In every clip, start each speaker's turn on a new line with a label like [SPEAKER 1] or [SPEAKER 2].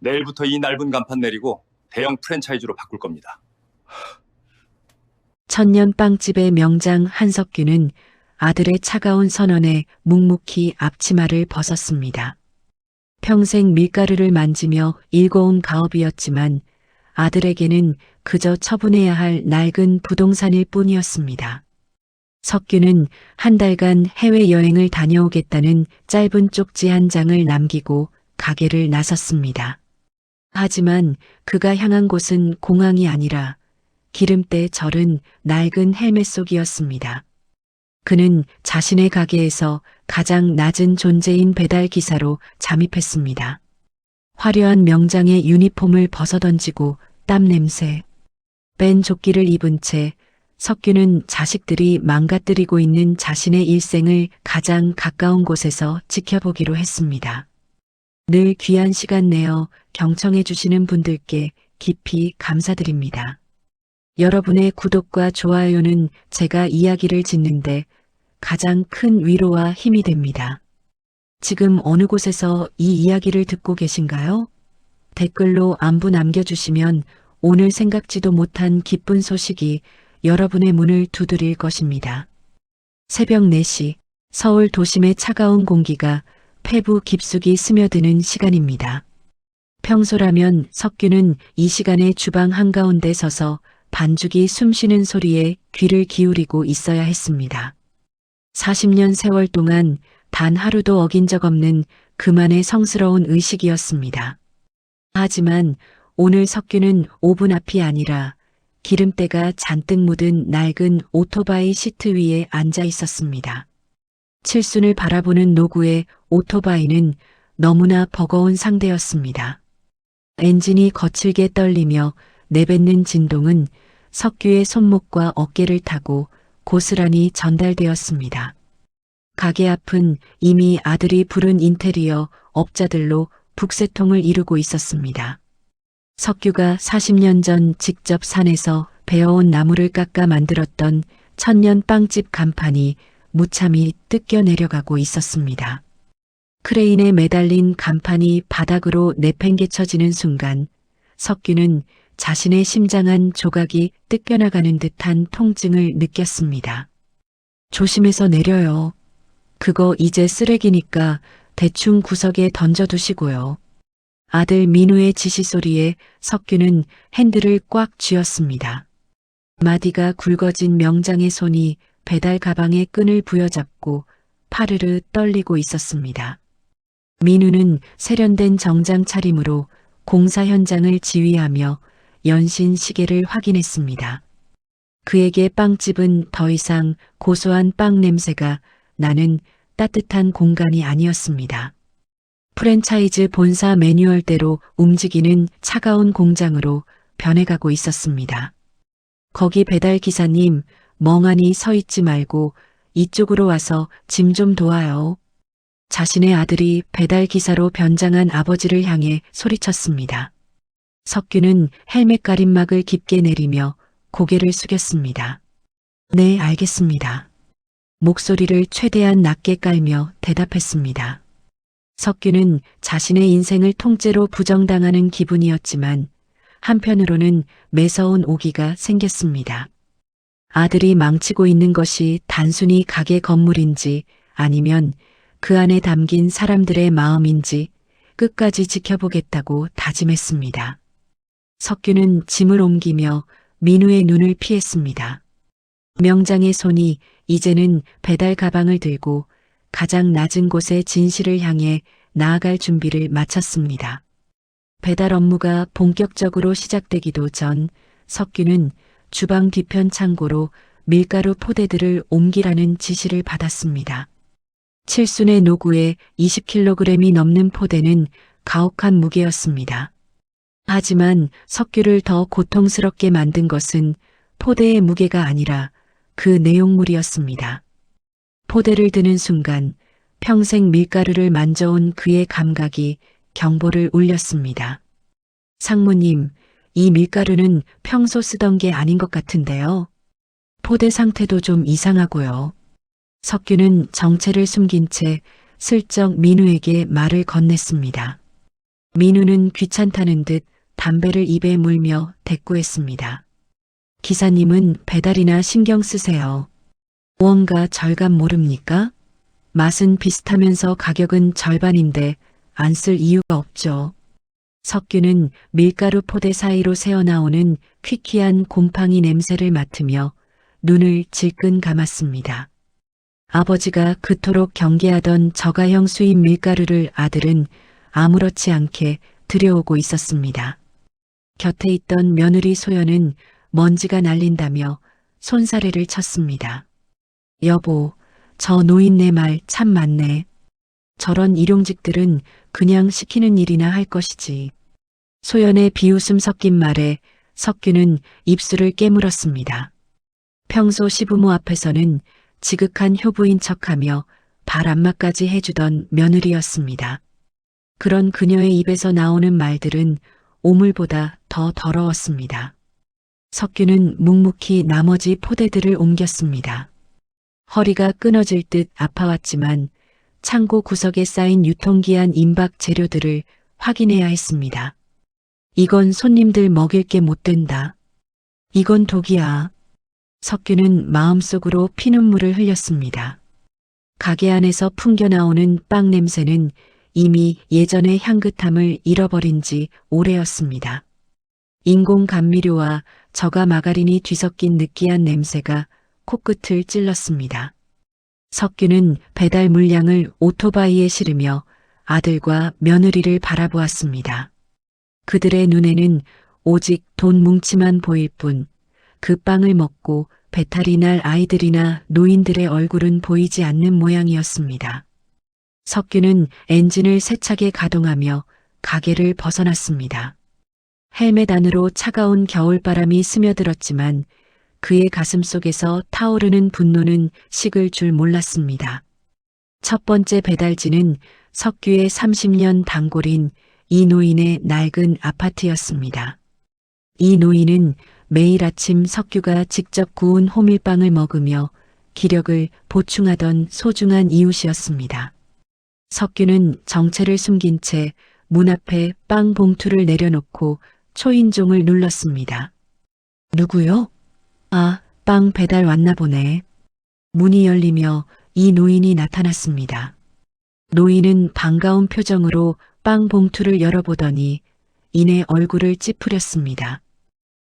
[SPEAKER 1] 내일부터 이 넓은 간판 내리고 대형 프랜차이즈로 바꿀 겁니다.
[SPEAKER 2] 천년 빵집의 명장 한석규는 아들의 차가운 선언에 묵묵히 앞치마를 벗었습니다. 평생 밀가루를 만지며 일궈온 가업이었지만 아들에게는 그저 처분해야 할 낡은 부동산일 뿐이었습니다. 석규는 한 달간 해외여행을 다녀오겠다는 짧은 쪽지 한 장을 남기고 가게를 나섰습니다. 하지만 그가 향한 곳은 공항이 아니라 기름때 절은 낡은 헬멧 속이었습니다. 그는 자신의 가게에서 가장 낮은 존재인 배달 기사로 잠입했습니다. 화려한 명장의 유니폼을 벗어던지고 땀 냄새, 뺀 조끼를 입은 채 석규는 자식들이 망가뜨리고 있는 자신의 일생을 가장 가까운 곳에서 지켜보기로 했습니다. 늘 귀한 시간 내어 경청해 주시는 분들께 깊이 감사드립니다. 여러분의 구독과 좋아요는 제가 이야기를 짓는데 가장 큰 위로와 힘이 됩니다. 지금 어느 곳에서 이 이야기를 듣고 계신가요? 댓글로 안부 남겨주시면 오늘 생각지도 못한 기쁜 소식이 여러분의 문을 두드릴 것입니다. 새벽 4시 서울 도심의 차가운 공기가 폐부 깊숙이 스며드는 시간입니다. 평소라면 석규는 이 시간에 주방 한가운데 서서 반죽이 숨쉬는 소리에 귀를 기울이고 있어야 했습니다. 40년 세월 동안 단 하루도 어긴 적 없는 그만의 성스러운 의식이었습니다. 하지만 오늘 석규는 오븐 앞이 아니라 기름때가 잔뜩 묻은 낡은 오토바이 시트 위에 앉아 있었습니다. 칠순을 바라보는 노구의 오토바이는 너무나 버거운 상대였습니다. 엔진이 거칠게 떨리며 내뱉는 진동은 석규의 손목과 어깨를 타고 고스란히 전달되었습니다. 가게 앞은 이미 아들이 부른 인테리어 업자들로 북새통을 이루고 있었습니다. 석규가 40년 전 직접 산에서 베어온 나무를 깎아 만들었던 천년 빵집 간판이 무참히 뜯겨 내려가고 있었습니다. 크레인에 매달린 간판이 바닥으로 내팽개쳐지는 순간 석규는 자신의 심장 한 조각이 뜯겨나가는 듯한 통증을 느꼈습니다. 조심해서 내려요. 그거 이제 쓰레기니까 대충 구석에 던져두시고요. 아들 민우의 지시 소리에 석규는 핸들을 꽉 쥐었습니다. 마디가 굵어진 명장의 손이 배달 가방의 끈을 부여잡고 파르르 떨리고 있었습니다. 민우는 세련된 정장 차림으로 공사 현장을 지휘하며 연신 시계를 확인했습니다. 그에게 빵집은 더 이상 고소한 빵 냄새가 나는 따뜻한 공간이 아니었습니다. 프랜차이즈 본사 매뉴얼대로 움직이는 차가운 공장으로 변해가고 있었습니다. 거기 배달 기사님, 멍하니 서 있지 말고 이쪽으로 와서 짐 좀 도와요. 자신의 아들이 배달 기사로 변장한 아버지를 향해 소리쳤습니다. 석규는 헬멧 가림막을 깊게 내리며 고개를 숙였습니다. 네, 알겠습니다. 목소리를 최대한 낮게 깔며 대답했습니다. 석규는 자신의 인생을 통째로 부정당하는 기분이었지만 한편으로는 매서운 오기가 생겼습니다. 아들이 망치고 있는 것이 단순히 가게 건물인지 아니면 그 안에 담긴 사람들의 마음인지 끝까지 지켜보겠다고 다짐했습니다. 석규는 짐을 옮기며 민우의 눈을 피했습니다. 명장의 손이 이제는 배달 가방을 들고 가장 낮은 곳의 진실을 향해 나아갈 준비를 마쳤습니다. 배달 업무가 본격적으로 시작되기도 전 석규는 주방 뒤편 창고로 밀가루 포대들을 옮기라는 지시를 받았습니다. 칠순의 노구에 20kg이 넘는 포대는 가혹한 무게였습니다. 하지만 석규를 더 고통스럽게 만든 것은 포대의 무게가 아니라 그 내용물이었습니다. 포대를 드는 순간 평생 밀가루를 만져온 그의 감각이 경보를 울렸습니다. 상무님, 이 밀가루는 평소 쓰던 게 아닌 것 같은데요. 포대 상태도 좀 이상하고요. 석규는 정체를 숨긴 채 슬쩍 민우에게 말을 건넸습니다. 민우는 귀찮다는 듯 담배를 입에 물며 대꾸했습니다. 기사님은 배달이나 신경 쓰세요. 무언가 절감 모릅니까? 맛은 비슷하면서 가격은 절반인데 안 쓸 이유가 없죠. 석규는 밀가루 포대 사이로 새어나오는 퀴퀴한 곰팡이 냄새를 맡으며 눈을 질끈 감았습니다. 아버지가 그토록 경계하던 저가형 수입 밀가루를 아들은 아무렇지 않게 들여오고 있었습니다. 곁에 있던 며느리 소연은 먼지가 날린다며 손사래를 쳤습니다. 여보, 저 노인네 말 참 많네. 저런 일용직들은 그냥 시키는 일이나 할 것이지. 소연의 비웃음 섞인 말에 석규는 입술을 깨물었습니다. 평소 시부모 앞에서는 지극한 효부인 척하며 발 안마까지 해주던 며느리였습니다. 그런 그녀의 입에서 나오는 말들은 오물보다 더 더러웠습니다. 석규는 묵묵히 나머지 포대들을 옮겼습니다. 허리가 끊어질 듯 아파왔지만 창고 구석에 쌓인 유통기한 임박 재료들을 확인해야 했습니다. 이건 손님들 먹일 게 못 된다. 이건 독이야. 석규는 마음속으로 피눈물을 흘렸습니다. 가게 안에서 풍겨나오는 빵 냄새는 이미 예전의 향긋함을 잃어버린 지 오래였습니다. 인공 감미료와 저가 마가린이 뒤섞인 느끼한 냄새가 코끝을 찔렀습니다. 석규는 배달 물량을 오토바이에 실으며 아들과 며느리를 바라보았습니다. 그들의 눈에는 오직 돈 뭉치만 보일 뿐 그 빵을 먹고 배탈이 날 아이들이나 노인들의 얼굴은 보이지 않는 모양이었습니다. 석규는 엔진을 세차게 가동하며 가게를 벗어났습니다. 헬멧 안으로 차가운 겨울바람이 스며들었지만 그의 가슴 속에서 타오르는 분노는 식을 줄 몰랐습니다. 첫 번째 배달지는 석규의 30년 단골인 이 노인의 낡은 아파트였습니다. 이 노인은 매일 아침 석규가 직접 구운 호밀빵을 먹으며 기력을 보충하던 소중한 이웃이었습니다. 석규는 정체를 숨긴 채 문 앞에 빵 봉투를 내려놓고 초인종을 눌렀습니다. 누구요? 아, 빵 배달 왔나 보네. 문이 열리며 이 노인이 나타났습니다. 노인은 반가운 표정으로 빵 봉투를 열어보더니 이내 얼굴을 찌푸렸습니다.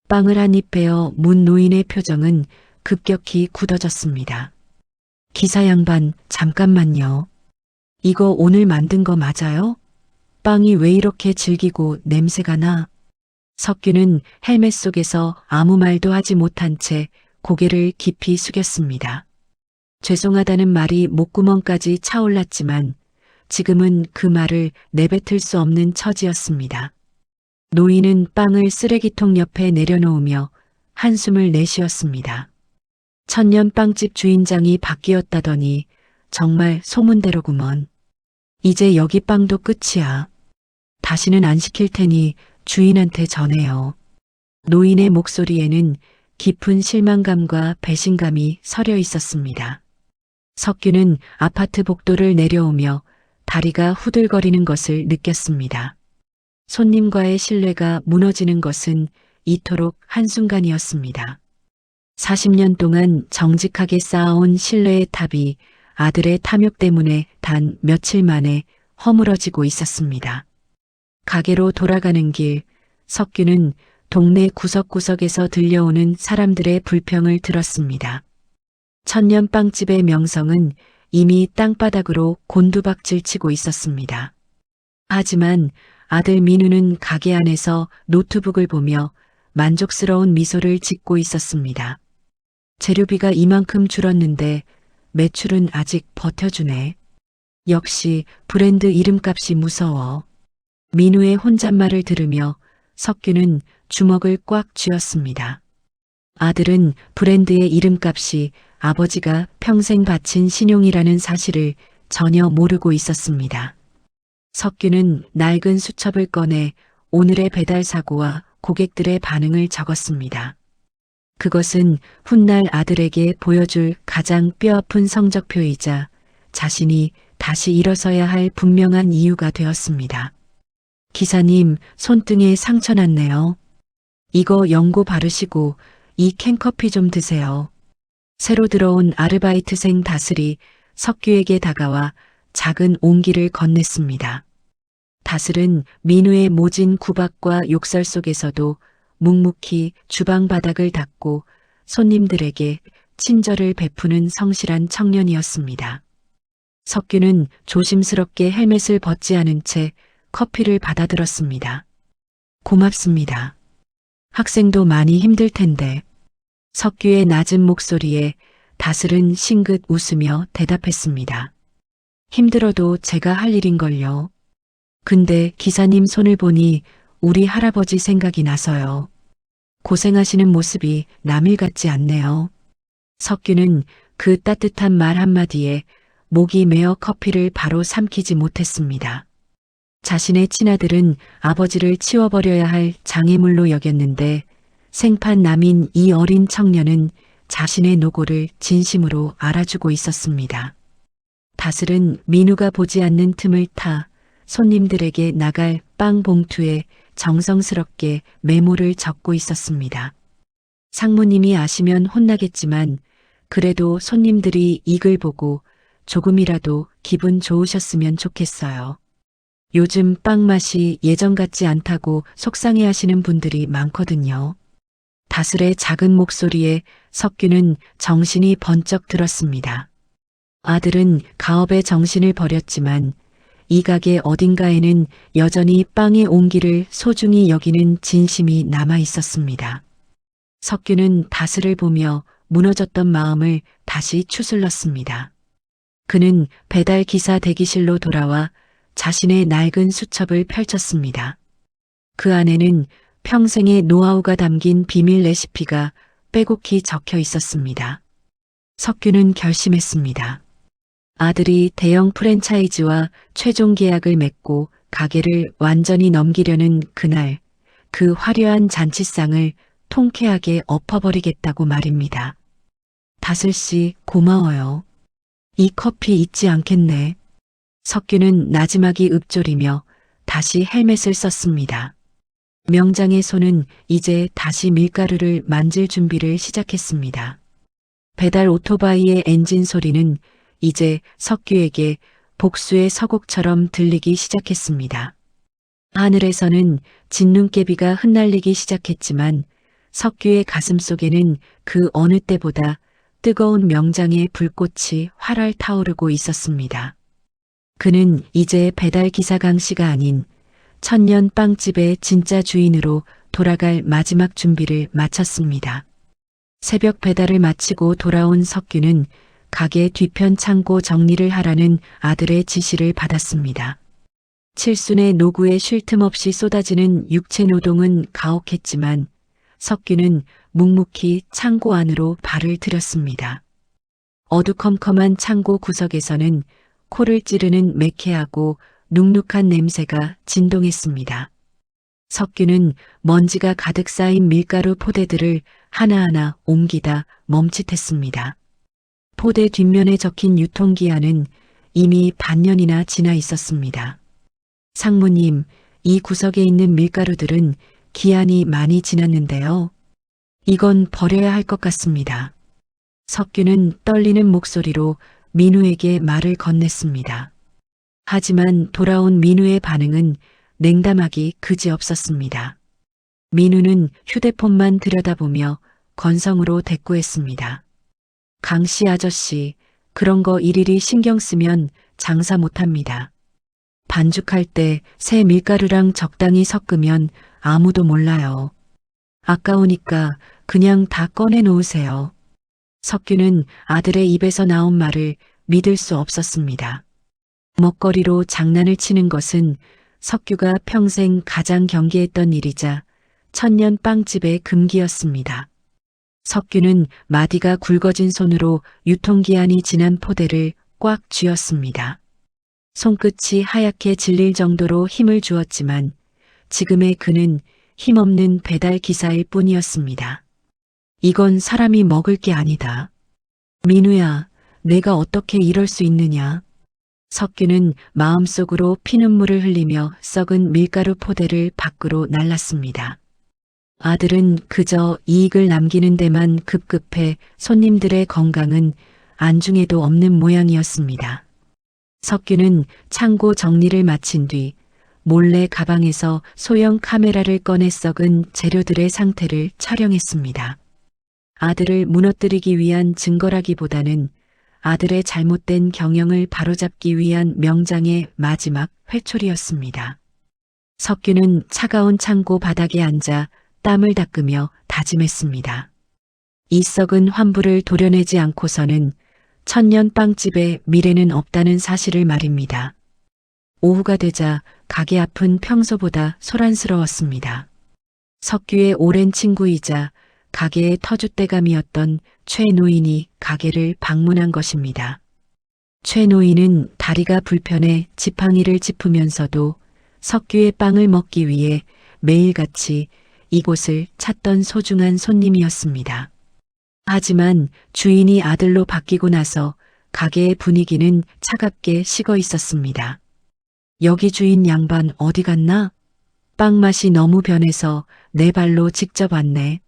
[SPEAKER 2] 빵을 한 입 베어 문 노인의 표정은 급격히 굳어졌습니다. 기사 양반, 잠깐만요. 이거 오늘 만든 거 맞아요? 빵이 왜 이렇게 질기고 냄새가 나? 석규는 헬멧 속에서 아무 말도 하지 못한 채 고개를 깊이 숙였습니다. 죄송하다는 말이 목구멍까지 차올랐지만 지금은 그 말을 내뱉을 수 없는 처지였습니다. 노인은 빵을 쓰레기통 옆에 내려놓으며 한숨을 내쉬었습니다. 천년 빵집 주인장이 바뀌었다더니 정말 소문대로구먼. 이제 여기 빵도 끝이야. 다시는 안 시킬 테니 주인한테 전해요. 노인의 목소리에는 깊은 실망감과 배신감이 서려 있었습니다. 석규는 아파트 복도를 내려오며 다리가 후들거리는 것을 느꼈습니다. 손님과의 신뢰가 무너지는 것은 이토록 한순간이었습니다. 40년 동안 정직하게 쌓아온 신뢰의 탑이 아들의 탐욕 때문에 단 며칠 만에 허물어지고 있었습니다. 가게로 돌아가는 길, 석규는 동네 구석구석에서 들려오는 사람들의 불평을 들었습니다. 천년빵집의 명성은 이미 땅바닥으로 곤두박질 치고 있었습니다. 하지만 아들 민우는 가게 안에서 노트북을 보며 만족스러운 미소를 짓고 있었습니다. 재료비가 이만큼 줄었는데 매출은 아직 버텨주네. 역시 브랜드 이름값이 무서워. 민우의 혼잣말을 들으며 석규는 주먹을 꽉 쥐었습니다. 아들은 브랜드의 이름값이 아버지가 평생 바친 신용이라는 사실을 전혀 모르고 있었습니다. 석규는 낡은 수첩을 꺼내 오늘의 배달 사고와 고객들의 반응을 적었습니다. 그것은 훗날 아들에게 보여줄 가장 뼈아픈 성적표이자 자신이 다시 일어서야 할 분명한 이유가 되었습니다. 기사님, 손등에 상처 났네요. 이거 연고 바르시고 이 캔커피 좀 드세요. 새로 들어온 아르바이트생 다슬이 석규에게 다가와 작은 옹기를 건넸습니다. 다슬은 민우의 모진 구박과 욕설 속에서도 묵묵히 주방 바닥을 닦고 손님들에게 친절을 베푸는 성실한 청년이었습니다. 석규는 조심스럽게 헬멧을 벗지 않은 채 커피를 받아들었습니다. 고맙습니다. 학생도 많이 힘들 텐데. 석규의 낮은 목소리에 다슬은 싱긋 웃으며 대답했습니다. 힘들어도 제가 할 일인걸요. 근데 기사님 손을 보니 우리 할아버지 생각이 나서요. 고생하시는 모습이 남일 같지 않네요. 석규는 그 따뜻한 말 한마디에 목이 메어 커피를 바로 삼키지 못했습니다. 자신의 친아들은 아버지를 치워버려야 할 장애물로 여겼는데 생판 남인 이 어린 청년은 자신의 노고를 진심으로 알아주고 있었습니다. 다슬은 민우가 보지 않는 틈을 타 손님들에게 나갈 빵 봉투에 정성스럽게 메모를 적고 있었습니다. 상무님이 아시면 혼나겠지만 그래도 손님들이 이글 보고 조금이라도 기분 좋으셨으면 좋겠어요. 요즘 빵 맛이 예전 같지 않다고 속상해하시는 분들이 많거든요. 다슬의 작은 목소리에 석규는 정신이 번쩍 들었습니다. 아들은 가업에 정신을 버렸지만 이 가게 어딘가에는 여전히 빵의 온기를 소중히 여기는 진심이 남아 있었습니다. 석규는 다슬을 보며 무너졌던 마음을 다시 추슬렀습니다. 그는 배달 기사 대기실로 돌아와 자신의 낡은 수첩을 펼쳤습니다. 그 안에는 평생의 노하우가 담긴 비밀 레시피가 빼곡히 적혀 있었습니다. 석규는 결심했습니다. 아들이 대형 프랜차이즈와 최종 계약을 맺고 가게를 완전히 넘기려는 그날 그 화려한 잔치상을 통쾌하게 엎어버리겠다고 말입니다. 다슬씨 고마워요. 이 커피 잊지 않겠네. 석규는 나지막이 읊조리며 다시 헬멧을 썼습니다. 명장의 손은 이제 다시 밀가루를 만질 준비를 시작했습니다. 배달 오토바이의 엔진 소리는 이제 석규에게 복수의 서곡처럼 들리기 시작했습니다. 하늘에서는 진눈깨비가 흩날리기 시작했지만 석규의 가슴속에는 그 어느 때보다 뜨거운 명장의 불꽃이 활활 타오르고 있었습니다. 그는 이제 배달 기사 강씨가 아닌 천년 빵집의 진짜 주인으로 돌아갈 마지막 준비를 마쳤습니다. 새벽 배달을 마치고 돌아온 석규는 가게 뒤편 창고 정리를 하라는 아들의 지시를 받았습니다. 칠순의 노구에 쉴 틈 없이 쏟아지는 육체 노동은 가혹했지만 석규는 묵묵히 창고 안으로 발을 들였습니다. 어두컴컴한 창고 구석에서는 코를 찌르는 매캐하고 눅눅한 냄새가 진동했습니다. 석규는 먼지가 가득 쌓인 밀가루 포대들을 하나하나 옮기다 멈칫했습니다. 포대 뒷면에 적힌 유통기한은 이미 반년이나 지나 있었습니다. 상무님, 이 구석에 있는 밀가루들은 기한이 많이 지났는데요. 이건 버려야 할 것 같습니다. 석규는 떨리는 목소리로 민우에게 말을 건넸습니다. 하지만 돌아온 민우의 반응은 냉담하기 그지없었습니다. 민우는 휴대폰만 들여다보며 건성으로 대꾸했습니다. 강씨 아저씨, 그런 거 일일이 신경 쓰면 장사 못합니다. 반죽할 때 새 밀가루랑 적당히 섞으면 아무도 몰라요. 아까우니까 그냥 다 꺼내 놓으세요. 석규는 아들의 입에서 나온 말을 믿을 수 없었습니다. 먹거리로 장난을 치는 것은 석규가 평생 가장 경계했던 일이자 천년 빵집의 금기였습니다. 석규는 마디가 굵어진 손으로 유통기한이 지난 포대를 꽉 쥐었습니다. 손끝이 하얗게 질릴 정도로 힘을 주었지만 지금의 그는 힘없는 배달 기사일 뿐이었습니다. 이건 사람이 먹을 게 아니다. 민우야, 내가 어떻게 이럴 수 있느냐. 석규는 마음속으로 피눈물을 흘리며 썩은 밀가루 포대를 밖으로 날랐습니다. 아들은 그저 이익을 남기는 데만 급급해 손님들의 건강은 안중에도 없는 모양이었습니다. 석규는 창고 정리를 마친 뒤 몰래 가방에서 소형 카메라를 꺼내 썩은 재료들의 상태를 촬영했습니다. 아들을 무너뜨리기 위한 증거라기보다는 아들의 잘못된 경영을 바로잡기 위한 명장의 마지막 회초리였습니다. 석규는 차가운 창고 바닥에 앉아 땀을 닦으며 다짐했습니다. 이 썩은 환부를 도려내지 않고서는 천년 빵집에 미래는 없다는 사실을 말입니다. 오후가 되자 가게 앞은 평소보다 소란스러웠습니다. 석규의 오랜 친구이자 가게의 터줏대감이었던 최 노인이 가게를 방문한 것입니다. 최 노인은 다리가 불편해 지팡이를 짚으면서도 석규의 빵을 먹기 위해 매일같이 이곳을 찾던 소중한 손님이었습니다. 하지만 주인이 아들로 바뀌고 나서 가게의 분위기는 차갑게 식어 있었습니다. 여기 주인 양반 어디 갔나? 빵 맛이 너무 변해서 내 발로 직접 왔네.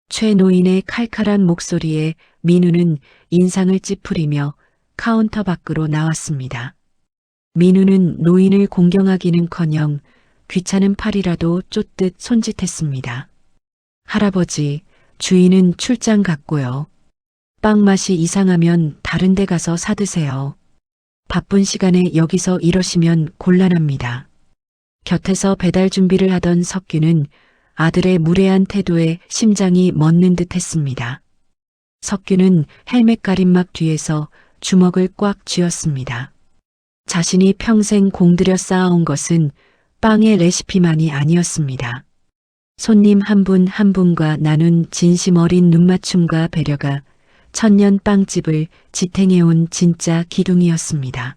[SPEAKER 2] 최 노인의 칼칼한 목소리에 민우는 인상을 찌푸리며 카운터 밖으로 나왔습니다. 민우는 노인을 공경하기는커녕 귀찮은 팔이라도 쫓듯 손짓했습니다. 할아버지, 주인은 출장 갔고요. 빵 맛이 이상하면 다른 데 가서 사드세요. 바쁜 시간에 여기서 이러시면 곤란합니다. 곁에서 배달 준비를 하던 석규는 아들의 무례한 태도에 심장이 멎는 듯 했습니다. 석규는 헬멧 가림막 뒤에서 주먹을 꽉 쥐었습니다. 자신이 평생 공들여 쌓아온 것은 빵의 레시피만이 아니었습니다. 손님 한 분 한 분과 나눈 진심 어린 눈맞춤과 배려가 천년 빵집을 지탱해온 진짜 기둥이었습니다.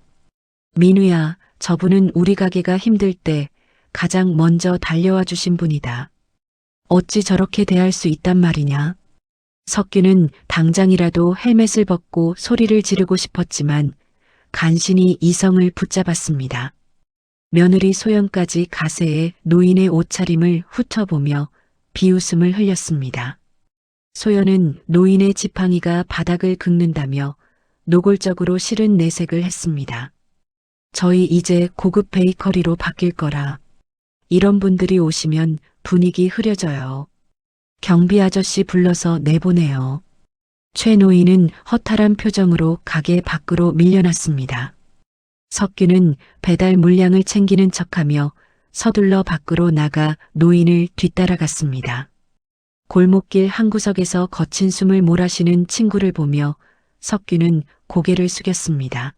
[SPEAKER 2] 민우야, 저분은 우리 가게가 힘들 때 가장 먼저 달려와 주신 분이다. 어찌 저렇게 대할 수 있단 말이냐. 석규는 당장이라도 헬멧을 벗고 소리를 지르고 싶었지만 간신히 이성을 붙잡았습니다. 며느리 소연까지 가세에 노인의 옷차림을 훑어보며 비웃음을 흘렸습니다. 소연은 노인의 지팡이가 바닥을 긁는다며 노골적으로 싫은 내색을 했습니다. 저희 이제 고급 베이커리로 바뀔 거라. 이런 분들이 오시면 분위기 흐려져요. 경비 아저씨 불러서 내보내요. 최 노인은 허탈한 표정으로 가게 밖으로 밀려났습니다. 석규는 배달 물량을 챙기는 척하며 서둘러 밖으로 나가 노인을 뒤따라갔습니다. 골목길 한 구석에서 거친 숨을 몰아쉬는 친구를 보며 석규는 고개를 숙였습니다.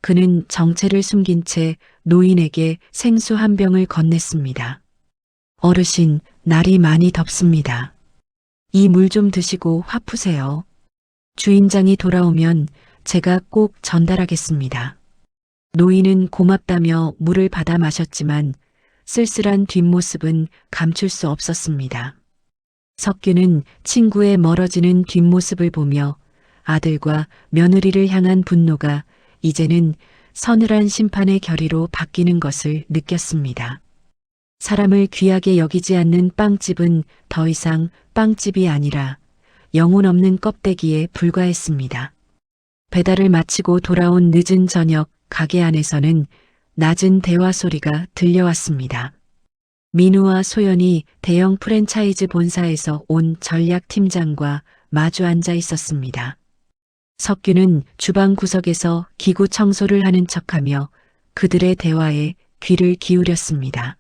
[SPEAKER 2] 그는 정체를 숨긴 채 노인에게 생수 한 병을 건넸습니다. 어르신, 날이 많이 덥습니다. 이 물 좀 드시고 화 푸세요. 주인장이 돌아오면 제가 꼭 전달하겠습니다. 노인은 고맙다며 물을 받아 마셨지만 쓸쓸한 뒷모습은 감출 수 없었습니다. 석규는 친구의 멀어지는 뒷모습을 보며 아들과 며느리를 향한 분노가 이제는 서늘한 심판의 결의로 바뀌는 것을 느꼈습니다. 사람을 귀하게 여기지 않는 빵집은 더 이상 빵집이 아니라 영혼 없는 껍데기에 불과했습니다. 배달을 마치고 돌아온 늦은 저녁 가게 안에서는 낮은 대화 소리가 들려왔습니다. 민우와 소연이 대형 프랜차이즈 본사에서 온 전략팀장과 마주 앉아 있었습니다. 석규는 주방 구석에서 기구 청소를 하는 척하며 그들의 대화에 귀를 기울였습니다.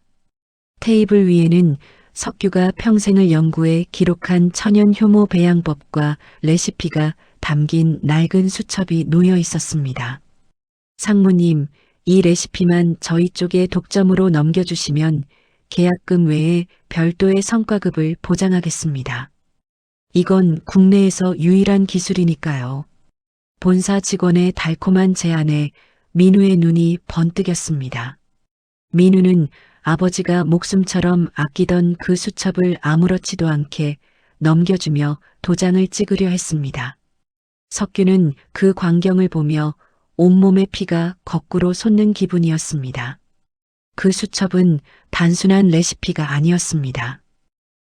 [SPEAKER 2] 테이블 위에는 석규가 평생을 연구해 기록한 천연 효모 배양법과 레시피가 담긴 낡은 수첩이 놓여 있었습니다. 상무님, 이 레시피만 저희 쪽에 독점으로 넘겨주시면 계약금 외에 별도의 성과급을 보장하겠습니다. 이건 국내에서 유일한 기술이니까요. 본사 직원의 달콤한 제안에 민우의 눈이 번뜩였습니다. 민우는 아버지가 목숨처럼 아끼던 그 수첩을 아무렇지도 않게 넘겨주며 도장을 찍으려 했습니다. 석규는 그 광경을 보며 온몸의 피가 거꾸로 솟는 기분이었습니다. 그 수첩은 단순한 레시피가 아니었습니다.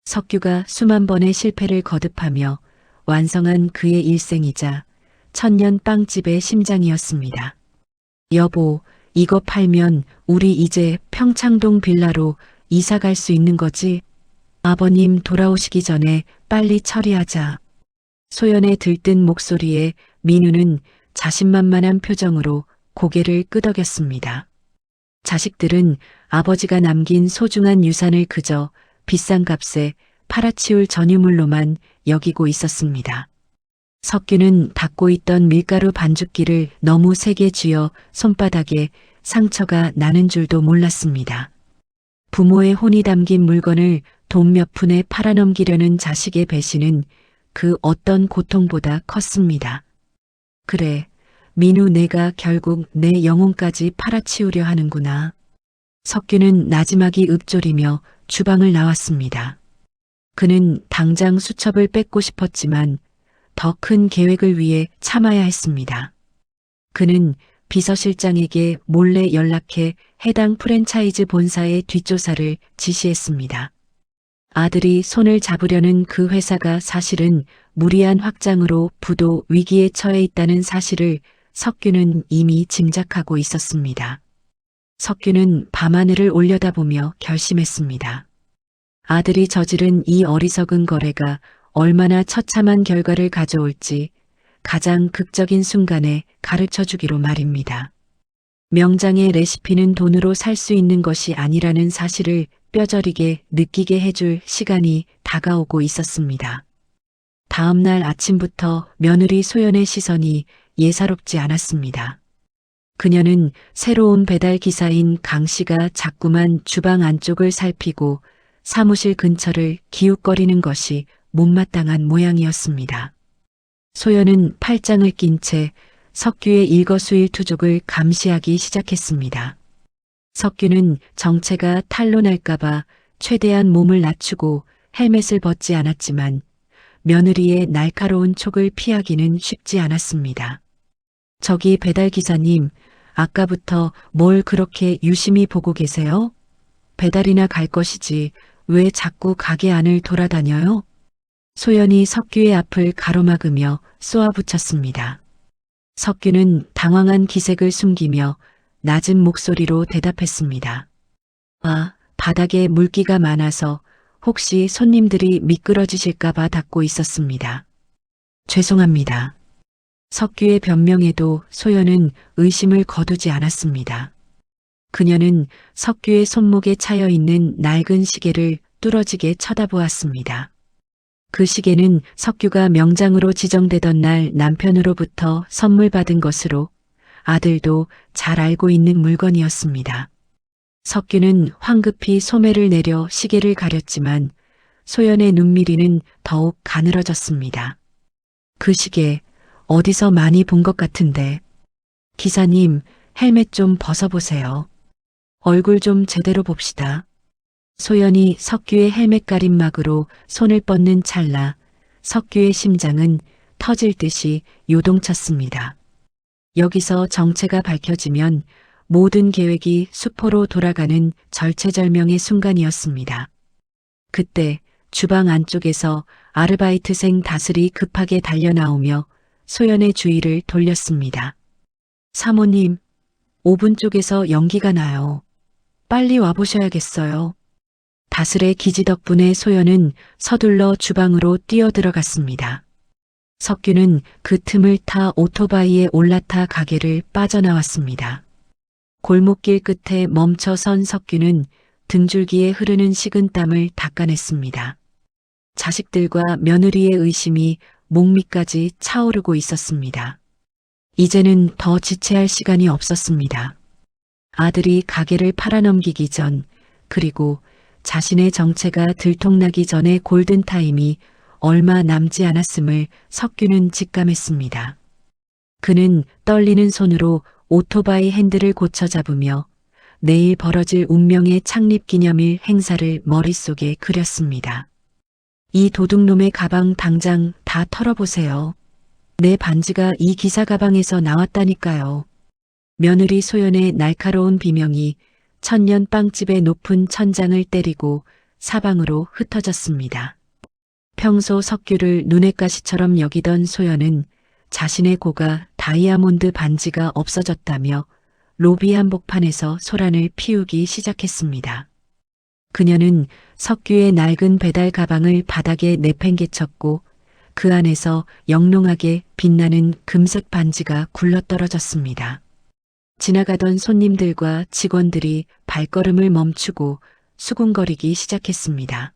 [SPEAKER 2] 석규가 수만 번의 실패를 거듭하며 완성한 그의 일생이자 천년 빵집의 심장이었습니다. 여보, 이거 팔면 우리 이제 평창동 빌라로 이사 갈 수 있는 거지? 아버님 돌아오시기 전에 빨리 처리하자. 소연의 들뜬 목소리에 민우는 자신만만한 표정으로 고개를 끄덕였습니다. 자식들은 아버지가 남긴 소중한 유산을 그저 비싼 값에 팔아치울 전유물로만 여기고 있었습니다. 석규는 닫고 있던 밀가루 반죽기를 너무 세게 쥐어 손바닥에 상처가 나는 줄도 몰랐습니다. 부모의 혼이 담긴 물건을 돈 몇 푼에 팔아넘기려는 자식의 배신은 그 어떤 고통보다 컸습니다. 그래, 민우 내가 결국 내 영혼까지 팔아치우려 하는구나. 석규는 나지막이 읊조리며 주방을 나왔습니다. 그는 당장 수첩을 뺏고 싶었지만 더 큰 계획을 위해 참아야 했습니다. 그는 비서실장에게 몰래 연락해 해당 프랜차이즈 본사의 뒷조사를 지시했습니다. 아들이 손을 잡으려는 그 회사가 사실은 무리한 확장으로 부도 위기에 처해 있다는 사실을 석규는 이미 짐작하고 있었습니다. 석규는 밤하늘을 올려다보며 결심했습니다. 아들이 저지른 이 어리석은 거래가 얼마나 처참한 결과를 가져올지 가장 극적인 순간에 가르쳐주기로 말입니다. 명장의 레시피는 돈으로 살 수 있는 것이 아니라는 사실을 뼈저리게 느끼게 해줄 시간이 다가오고 있었습니다. 다음 날 아침부터 며느리 소연의 시선이 예사롭지 않았습니다. 그녀는 새로운 배달 기사인 강 씨가 자꾸만 주방 안쪽을 살피고 사무실 근처를 기웃거리는 것이 못마땅한 모양이었습니다. 소연은 팔짱을 낀 채 석규의 일거수일투족을 감시하기 시작했습니다. 석규는 정체가 탄로 날까봐 최대한 몸을 낮추고 헬멧을 벗지 않았지만 며느리의 날카로운 촉을 피하기는 쉽지 않았습니다. 저기 배달기사님, 아까부터 뭘 그렇게 유심히 보고 계세요? 배달이나 갈 것이지 왜 자꾸 가게 안을 돌아다녀요? 소연이 석규의 앞을 가로막으며 쏘아붙였습니다. 석규는 당황한 기색을 숨기며 낮은 목소리로 대답했습니다. 아, 바닥에 물기가 많아서 혹시 손님들이 미끄러지실까봐 닦고 있었습니다. 죄송합니다. 석규의 변명에도 소연은 의심을 거두지 않았습니다. 그녀는 석규의 손목에 차여 있는 낡은 시계를 뚫어지게 쳐다보았습니다. 그 시계는 석규가 명장으로 지정되던 날 남편으로부터 선물 받은 것으로 아들도 잘 알고 있는 물건이었습니다. 석규는 황급히 소매를 내려 시계를 가렸지만 소연의 눈밀이는 더욱 가늘어졌습니다. 그 시계 어디서 많이 본 것 같은데. 기사님, 헬멧 좀 벗어보세요. 얼굴 좀 제대로 봅시다. 소연이 석규의 헬멧 가림막으로 손을 뻗는 찰나 석규의 심장은 터질 듯이 요동쳤습니다. 여기서 정체가 밝혀지면 모든 계획이 수포로 돌아가는 절체절명의 순간이었습니다. 그때 주방 안쪽에서 아르바이트생 다슬이 급하게 달려나오며 소연의 주의를 돌렸습니다. 사모님, 오븐 쪽에서 연기가 나요. 빨리 와보셔야겠어요. 다슬의 기지 덕분에 소연은 서둘러 주방으로 뛰어들어갔습니다. 석규는 그 틈을 타 오토바이에 올라타 가게를 빠져나왔습니다. 골목길 끝에 멈춰선 석규는 등줄기에 흐르는 식은땀을 닦아냈습니다. 자식들과 며느리의 의심이 목밑까지 차오르고 있었습니다. 이제는 더 지체할 시간이 없었습니다. 아들이 가게를 팔아넘기기 전, 그리고 자신의 정체가 들통나기 전의 골든타임이 얼마 남지 않았음을 석규는 직감했습니다. 그는 떨리는 손으로 오토바이 핸들을 고쳐 잡으며 내일 벌어질 운명의 창립기념일 행사를 머릿속에 그렸습니다. 이 도둑놈의 가방 당장 다 털어보세요. 내 반지가 이 기사 가방에서 나왔다니까요. 며느리 소연의 날카로운 비명이 천년 빵집의 높은 천장을 때리고 사방으로 흩어졌습니다. 평소 석규를 눈엣 가시처럼 여기던 소연은 자신의 고가 다이아몬드 반지가 없어졌다며 로비 한복판에서 소란을 피우기 시작했습니다. 그녀는 석규의 낡은 배달 가방을 바닥에 내팽개쳤고 그 안에서 영롱하게 빛나는 금색 반지가 굴러떨어졌습니다. 지나가던 손님들과 직원들이 발걸음을 멈추고 수군거리기 시작했습니다.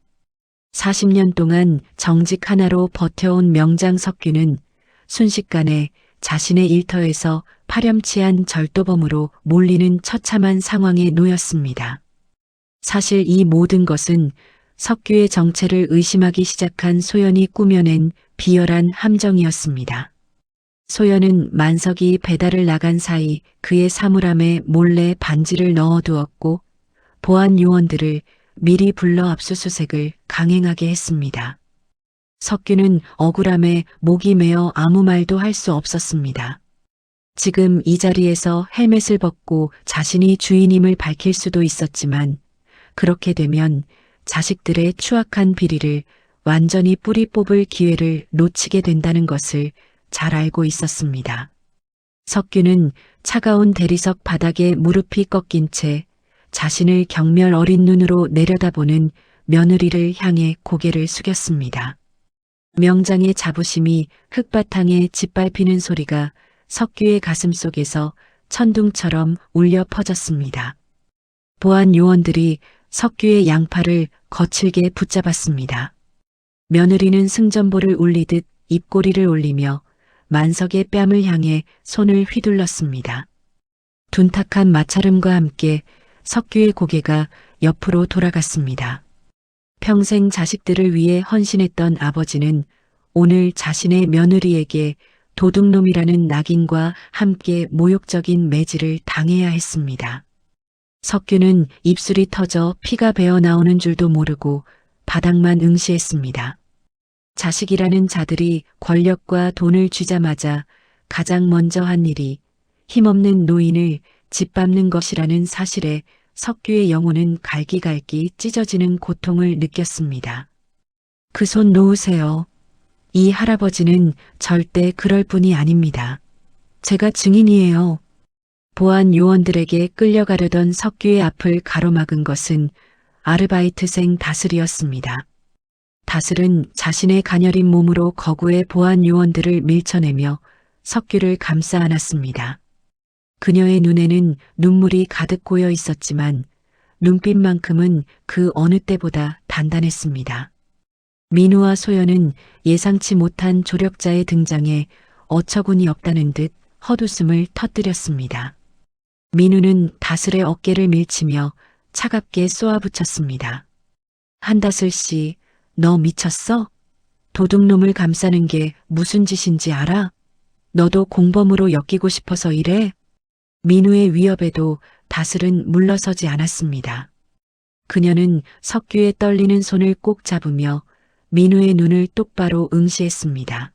[SPEAKER 2] 40년 동안 정직 하나로 버텨온 명장 석규는 순식간에 자신의 일터에서 파렴치한 절도범으로 몰리는 처참한 상황에 놓였습니다. 사실 이 모든 것은 석규의 정체를 의심하기 시작한 소연이 꾸며낸 비열한 함정이었습니다. 소연은 만석이 배달을 나간 사이 그의 사물함에 몰래 반지를 넣어두었고 보안 요원들을 미리 불러 압수수색을 강행하게 했습니다. 석규는 억울함에 목이 메어 아무 말도 할 수 없었습니다. 지금 이 자리에서 헬멧을 벗고 자신이 주인임을 밝힐 수도 있었지만 그렇게 되면 자식들의 추악한 비리를 완전히 뿌리 뽑을 기회를 놓치게 된다는 것을 잘 알고 있었습니다. 석규는 차가운 대리석 바닥에 무릎이 꺾인 채 자신을 경멸 어린 눈으로 내려다보는 며느리를 향해 고개를 숙였습니다. 명장의 자부심이 흙바탕에 짓밟히는 소리가 석규의 가슴 속에서 천둥처럼 울려 퍼졌습니다. 보안 요원들이 석규의 양팔을 거칠게 붙잡았습니다. 며느리는 승전보를 울리듯 입꼬리를 올리며 만석의 뺨을 향해 손을 휘둘렀습니다. 둔탁한 마찰음과 함께 석규의 고개가 옆으로 돌아갔습니다. 평생 자식들을 위해 헌신했던 아버지는 오늘 자신의 며느리에게 도둑놈이라는 낙인과 함께 모욕적인 매질을 당해야 했습니다. 석규는 입술이 터져 피가 배어 나오는 줄도 모르고 바닥만 응시했습니다. 자식이라는 자들이 권력과 돈을 쥐자마자 가장 먼저 한 일이 힘없는 노인을 짓밟는 것이라는 사실에 석규의 영혼은 갈기갈기 찢어지는 고통을 느꼈습니다. 그 손 놓으세요. 이 할아버지는 절대 그럴 분이 아닙니다. 제가 증인이에요. 보안 요원들에게 끌려가려던 석규의 앞을 가로막은 것은 아르바이트생 다슬이었습니다. 다슬은 자신의 가녀린 몸으로 거구의 보안 요원들을 밀쳐내며 석규를 감싸 안았습니다. 그녀의 눈에는 눈물이 가득 고여 있었지만 눈빛만큼은 그 어느 때보다 단단했습니다. 민우와 소연은 예상치 못한 조력자의 등장에 어처구니 없다는 듯 헛웃음을 터뜨렸습니다. 민우는 다슬의 어깨를 밀치며 차갑게 쏘아붙였습니다. 한다슬 씨, 너 미쳤어? 도둑놈을 감싸는 게 무슨 짓인지 알아? 너도 공범으로 엮이고 싶어서 이래? 민우의 위협에도 다슬은 물러서지 않았습니다. 그녀는 석규의 떨리는 손을 꼭 잡으며 민우의 눈을 똑바로 응시했습니다.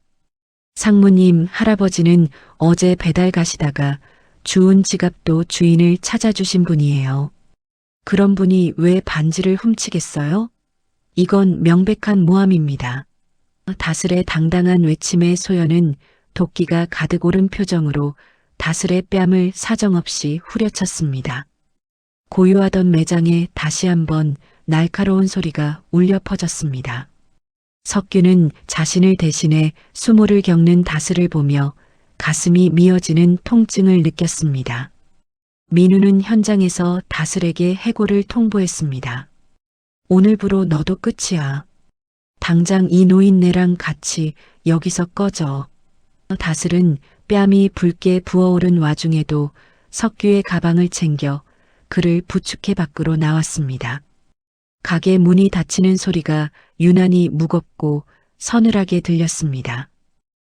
[SPEAKER 2] 상무님, 할아버지는 어제 배달 가시다가 주운 지갑도 주인을 찾아주신 분이에요. 그런 분이 왜 반지를 훔치겠어요? 이건 명백한 모함입니다. 다슬의 당당한 외침에 소연은 도끼가 가득 오른 표정으로 다슬의 뺨을 사정없이 후려쳤습니다. 고요하던 매장에 다시 한번 날카로운 소리가 울려 퍼졌습니다. 석규는 자신을 대신해 수모를 겪는 다슬을 보며 가슴이 미어지는 통증을 느꼈습니다. 민우는 현장에서 다슬에게 해고를 통보했습니다. 오늘부로 너도 끝이야. 당장 이 노인네랑 같이 여기서 꺼져. 다슬은 뺨이 붉게 부어오른 와중에도 석규의 가방을 챙겨 그를 부축해 밖으로 나왔습니다. 가게 문이 닫히는 소리가 유난히 무겁고 서늘하게 들렸습니다.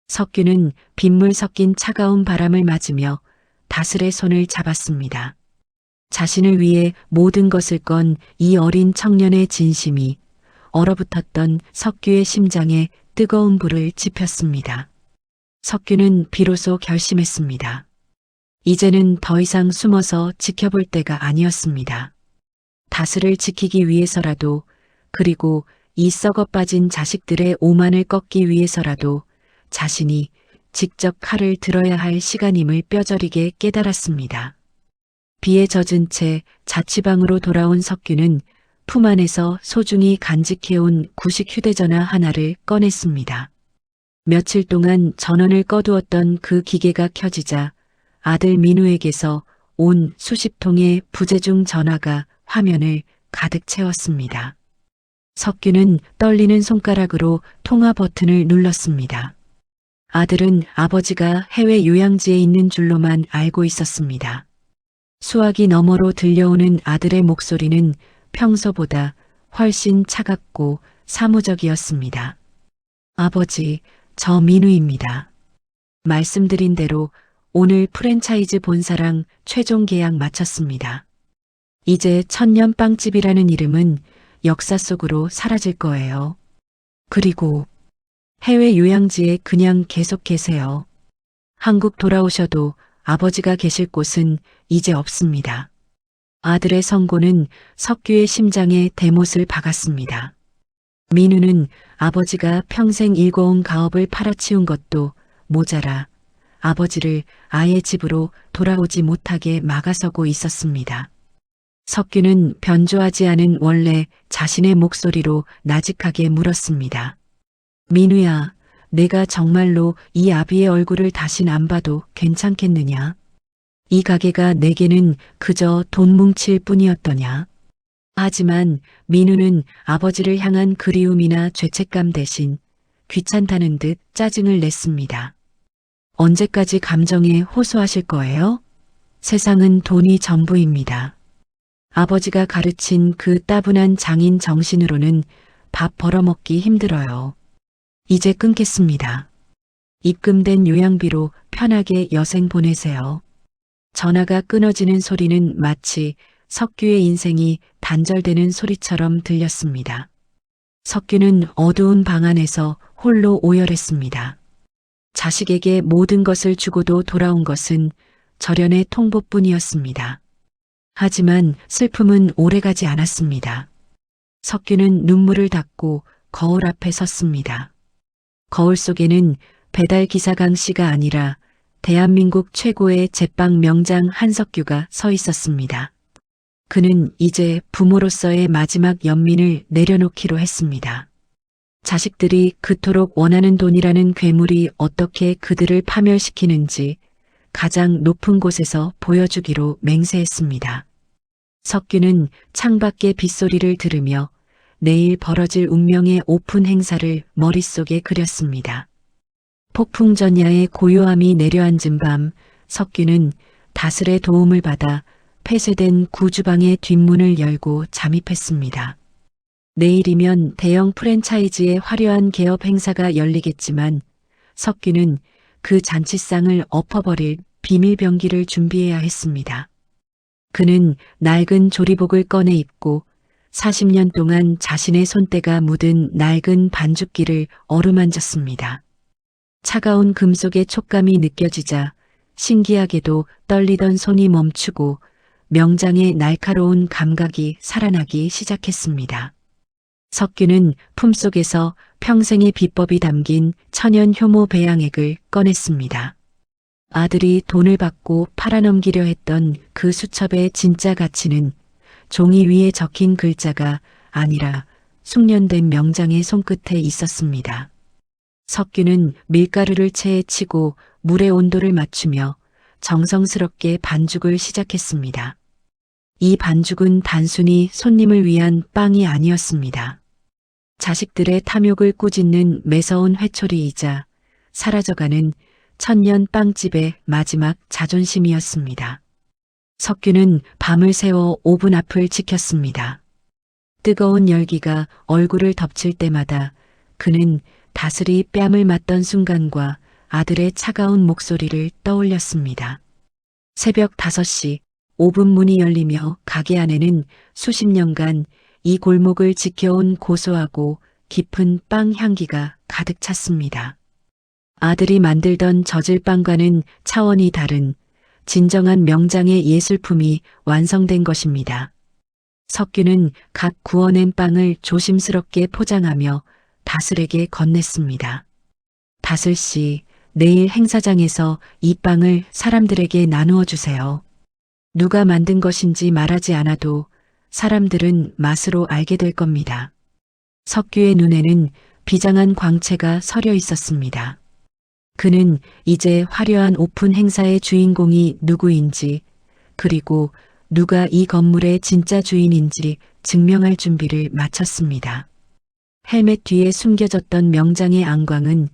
[SPEAKER 2] 석규는 빗물 섞인 차가운 바람을 맞으며 다슬의 손을 잡았습니다. 자신을 위해 모든 것을 건 이 어린 청년의 진심이 얼어붙었던 석규의 심장에 뜨거운 불을 지폈습니다. 석규는 비로소 결심했습니다. 이제는 더 이상 숨어서 지켜볼 때가 아니었습니다. 다스를 지키기 위해서라도, 그리고 이 썩어 빠진 자식들의 오만을 꺾기 위해서라도 자신이 직접 칼을 들어야 할 시간임을 뼈저리게 깨달았습니다. 비에 젖은 채 자취방으로 돌아온 석규는 품 안에서 소중히 간직해온 구식 휴대전화 하나를 꺼냈습니다. 며칠 동안 전원을 꺼두었던 그 기계가 켜지자 아들 민우에게서 온 수십 통의 부재중 전화가 화면을 가득 채웠습니다. 석규는 떨리는 손가락으로 통화 버튼을 눌렀습니다. 아들은 아버지가 해외 요양지에 있는 줄로만 알고 있었습니다. 수화기 너머로 들려오는 아들의 목소리는 평소보다 훨씬 차갑고 사무적이었습니다. 아버지, 저 민우입니다. 말씀드린 대로 오늘 프랜차이즈 본사랑 최종 계약 마쳤습니다. 이제 천년빵집이라는 이름은 역사 속으로 사라질 거예요. 그리고 해외 요양지에 그냥 계속 계세요. 한국 돌아오셔도 아버지가 계실 곳은 이제 없습니다. 아들의 선고는 석규의 심장에 대못을 박았습니다. 민우는 아버지가 평생 일궈온 가업을 팔아치운 것도 모자라 아버지를 아예 집으로 돌아오지 못하게 막아서고 있었습니다. 석규는 변조하지 않은 원래 자신의 목소리로 나직하게 물었습니다. 민우야, 내가 정말로 이 아비의 얼굴을 다신 안 봐도 괜찮겠느냐? 이 가게가 내게는 그저 돈 뭉칠 뿐이었더냐? 하지만 민우는 아버지를 향한 그리움이나 죄책감 대신 귀찮다는 듯 짜증을 냈습니다. 언제까지 감정에 호소하실 거예요? 세상은 돈이 전부입니다. 아버지가 가르친 그 따분한 장인 정신으로는 밥 벌어먹기 힘들어요. 이제 끊겠습니다. 입금된 요양비로 편하게 여생 보내세요. 전화가 끊어지는 소리는 마치 석규의 인생이 단절되는 소리처럼 들렸습니다. 석규는 어두운 방 안에서 홀로 오열했습니다. 자식에게 모든 것을 주고도 돌아온 것은 절연의 통보뿐이었습니다. 하지만 슬픔은 오래가지 않았습니다. 석규는 눈물을 닦고 거울 앞에 섰습니다. 거울 속에는 배달 기사 강 씨가 아니라 대한민국 최고의 제빵 명장 한석규가 서 있었습니다. 그는 이제 부모로서의 마지막 연민을 내려놓기로 했습니다. 자식들이 그토록 원하는 돈이라는 괴물이 어떻게 그들을 파멸시키는지 가장 높은 곳에서 보여주기로 맹세했습니다. 석규는 창밖의 빗소리를 들으며 내일 벌어질 운명의 오픈 행사를 머릿속에 그렸습니다. 폭풍전야의 고요함이 내려앉은 밤, 석규는 다슬의 도움을 받아 폐쇄된 구주방의 뒷문을 열고 잠입했습니다. 내일이면 대형 프랜차이즈의 화려한 개업 행사가 열리겠지만 석규는 그 잔치상을 엎어버릴 비밀병기를 준비해야 했습니다. 그는 낡은 조리복을 꺼내 입고 40년 동안 자신의 손때가 묻은 낡은 반죽기를 어루만졌습니다. 차가운 금속의 촉감이 느껴지자 신기하게도 떨리던 손이 멈추고 명장의 날카로운 감각이 살아나기 시작했습니다. 석규는 품속에서 평생의 비법이 담긴 천연 효모 배양액을 꺼냈습니다. 아들이 돈을 받고 팔아넘기려 했던 그 수첩의 진짜 가치는 종이 위에 적힌 글자가 아니라 숙련된 명장의 손끝에 있었습니다. 석규는 밀가루를 체에 치고 물의 온도를 맞추며 정성스럽게 반죽을 시작했습니다. 이 반죽은 단순히 손님을 위한 빵이 아니었습니다. 자식들의 탐욕을 꾸짖는 매서운 회초리이자 사라져가는 천년 빵집의 마지막 자존심이었습니다. 석규는 밤을 새워 오븐 앞을 지켰습니다. 뜨거운 열기가 얼굴을 덮칠 때마다 그는 다슬이 뺨을 맞던 순간과 아들의 차가운 목소리를 떠올렸습니다. 새벽 5시 오븐 문이 열리며 가게 안에는 수십 년간 이 골목을 지켜온 고소하고 깊은 빵 향기가 가득 찼습니다. 아들이 만들던 젖을빵과는 차원이 다른 진정한 명장의 예술품이 완성된 것입니다. 석규는 각 구워낸 빵을 조심스럽게 포장하며 다슬에게 건넸습니다. 다슬 씨, 내일 행사장에서 이 빵을 사람들에게 나누어 주세요. 누가 만든 것인지 말하지 않아도 사람들은 맛으로 알게 될 겁니다. 석규의 눈에는 비장한 광채가 서려 있었습니다. 그는 이제 화려한 오픈 행사의 주인공이 누구인지, 그리고 누가 이 건물의 진짜 주인인지 증명할 준비를 마쳤습니다. 헬멧 뒤에 숨겨졌던 명장의 안광은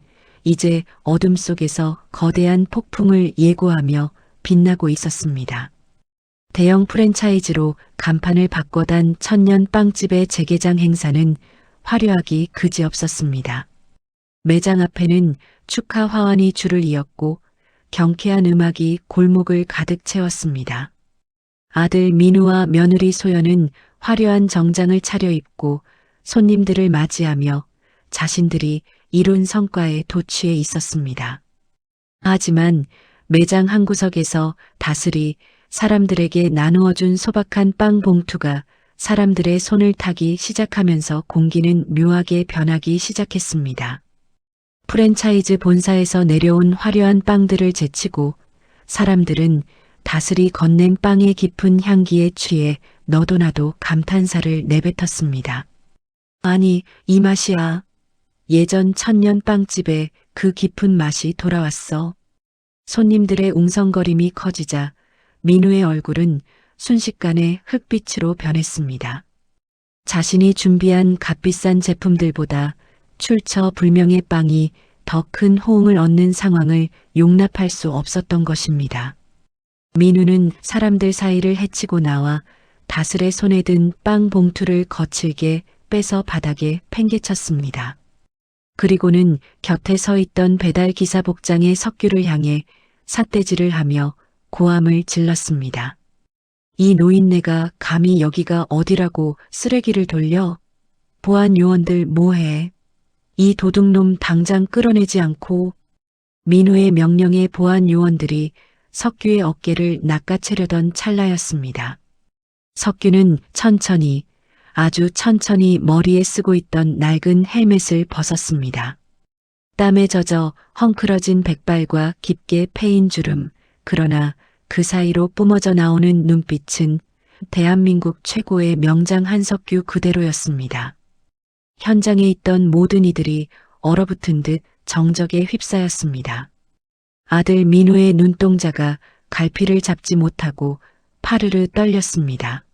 [SPEAKER 2] 이제 어둠 속에서 거대한 폭풍을 예고하며 빛나고 있었습니다. 대형 프랜차이즈로 간판을 바꿔단 천년 빵집의 재개장 행사는 화려하기 그지없었습니다. 매장 앞에는 축하 화환이 줄을 이었고 경쾌한 음악이 골목을 가득 채웠습니다. 아들 민우와 며느리 소연은 화려한 정장을 차려입고 손님들을 맞이하며 자신들이 이룬 성과에 도취해 있었습니다. 하지만 매장 한 구석에서 다슬이 사람들에게 나누어준 소박한 빵 봉투가 사람들의 손을 타기 시작하면서 공기는 묘하게 변하기 시작했습니다. 프랜차이즈 본사에서 내려온 화려한 빵들을 제치고 사람들은 다슬이 건넨 빵의 깊은 향기에 취해 너도 나도 감탄사를 내뱉었습니다. 아니, 이 맛이야. 예전 천년 빵집에 그 깊은 맛이 돌아왔어. 손님들의 웅성거림이 커지자 민우의 얼굴은 순식간에 흑빛으로 변했습니다. 자신이 준비한 값비싼 제품들보다 출처불명의 빵이 더 큰 호응을 얻는 상황을 용납할 수 없었던 것입니다. 민우는 사람들 사이를 헤치고 나와 다슬의 손에 든 빵 봉투를 거칠게 빼서 바닥에 팽개쳤습니다. 그리고는 곁에 서 있던 배달 기사 복장의 석규를 향해 삿대질을 하며 고함을 질렀습니다. 이 노인네가 감히 여기가 어디라고 쓰레기를 돌려? 보안 요원들 뭐해? 이 도둑놈 당장 끌어내지 않고. 민우의 명령에 보안 요원들이 석규의 어깨를 낚아채려던 찰나였습니다. 석규는 천천히, 아주 천천히 머리에 쓰고 있던 낡은 헬멧을 벗었습니다. 땀에 젖어 헝클어진 백발과 깊게 패인 주름, 그러나 그 사이로 뿜어져 나오는 눈빛은 대한민국 최고의 명장 한석규 그대로였습니다. 현장에 있던 모든 이들이 얼어붙은 듯 정적에 휩싸였습니다. 아들 민우의 눈동자가 갈피를 잡지 못하고 파르르 떨렸습니다.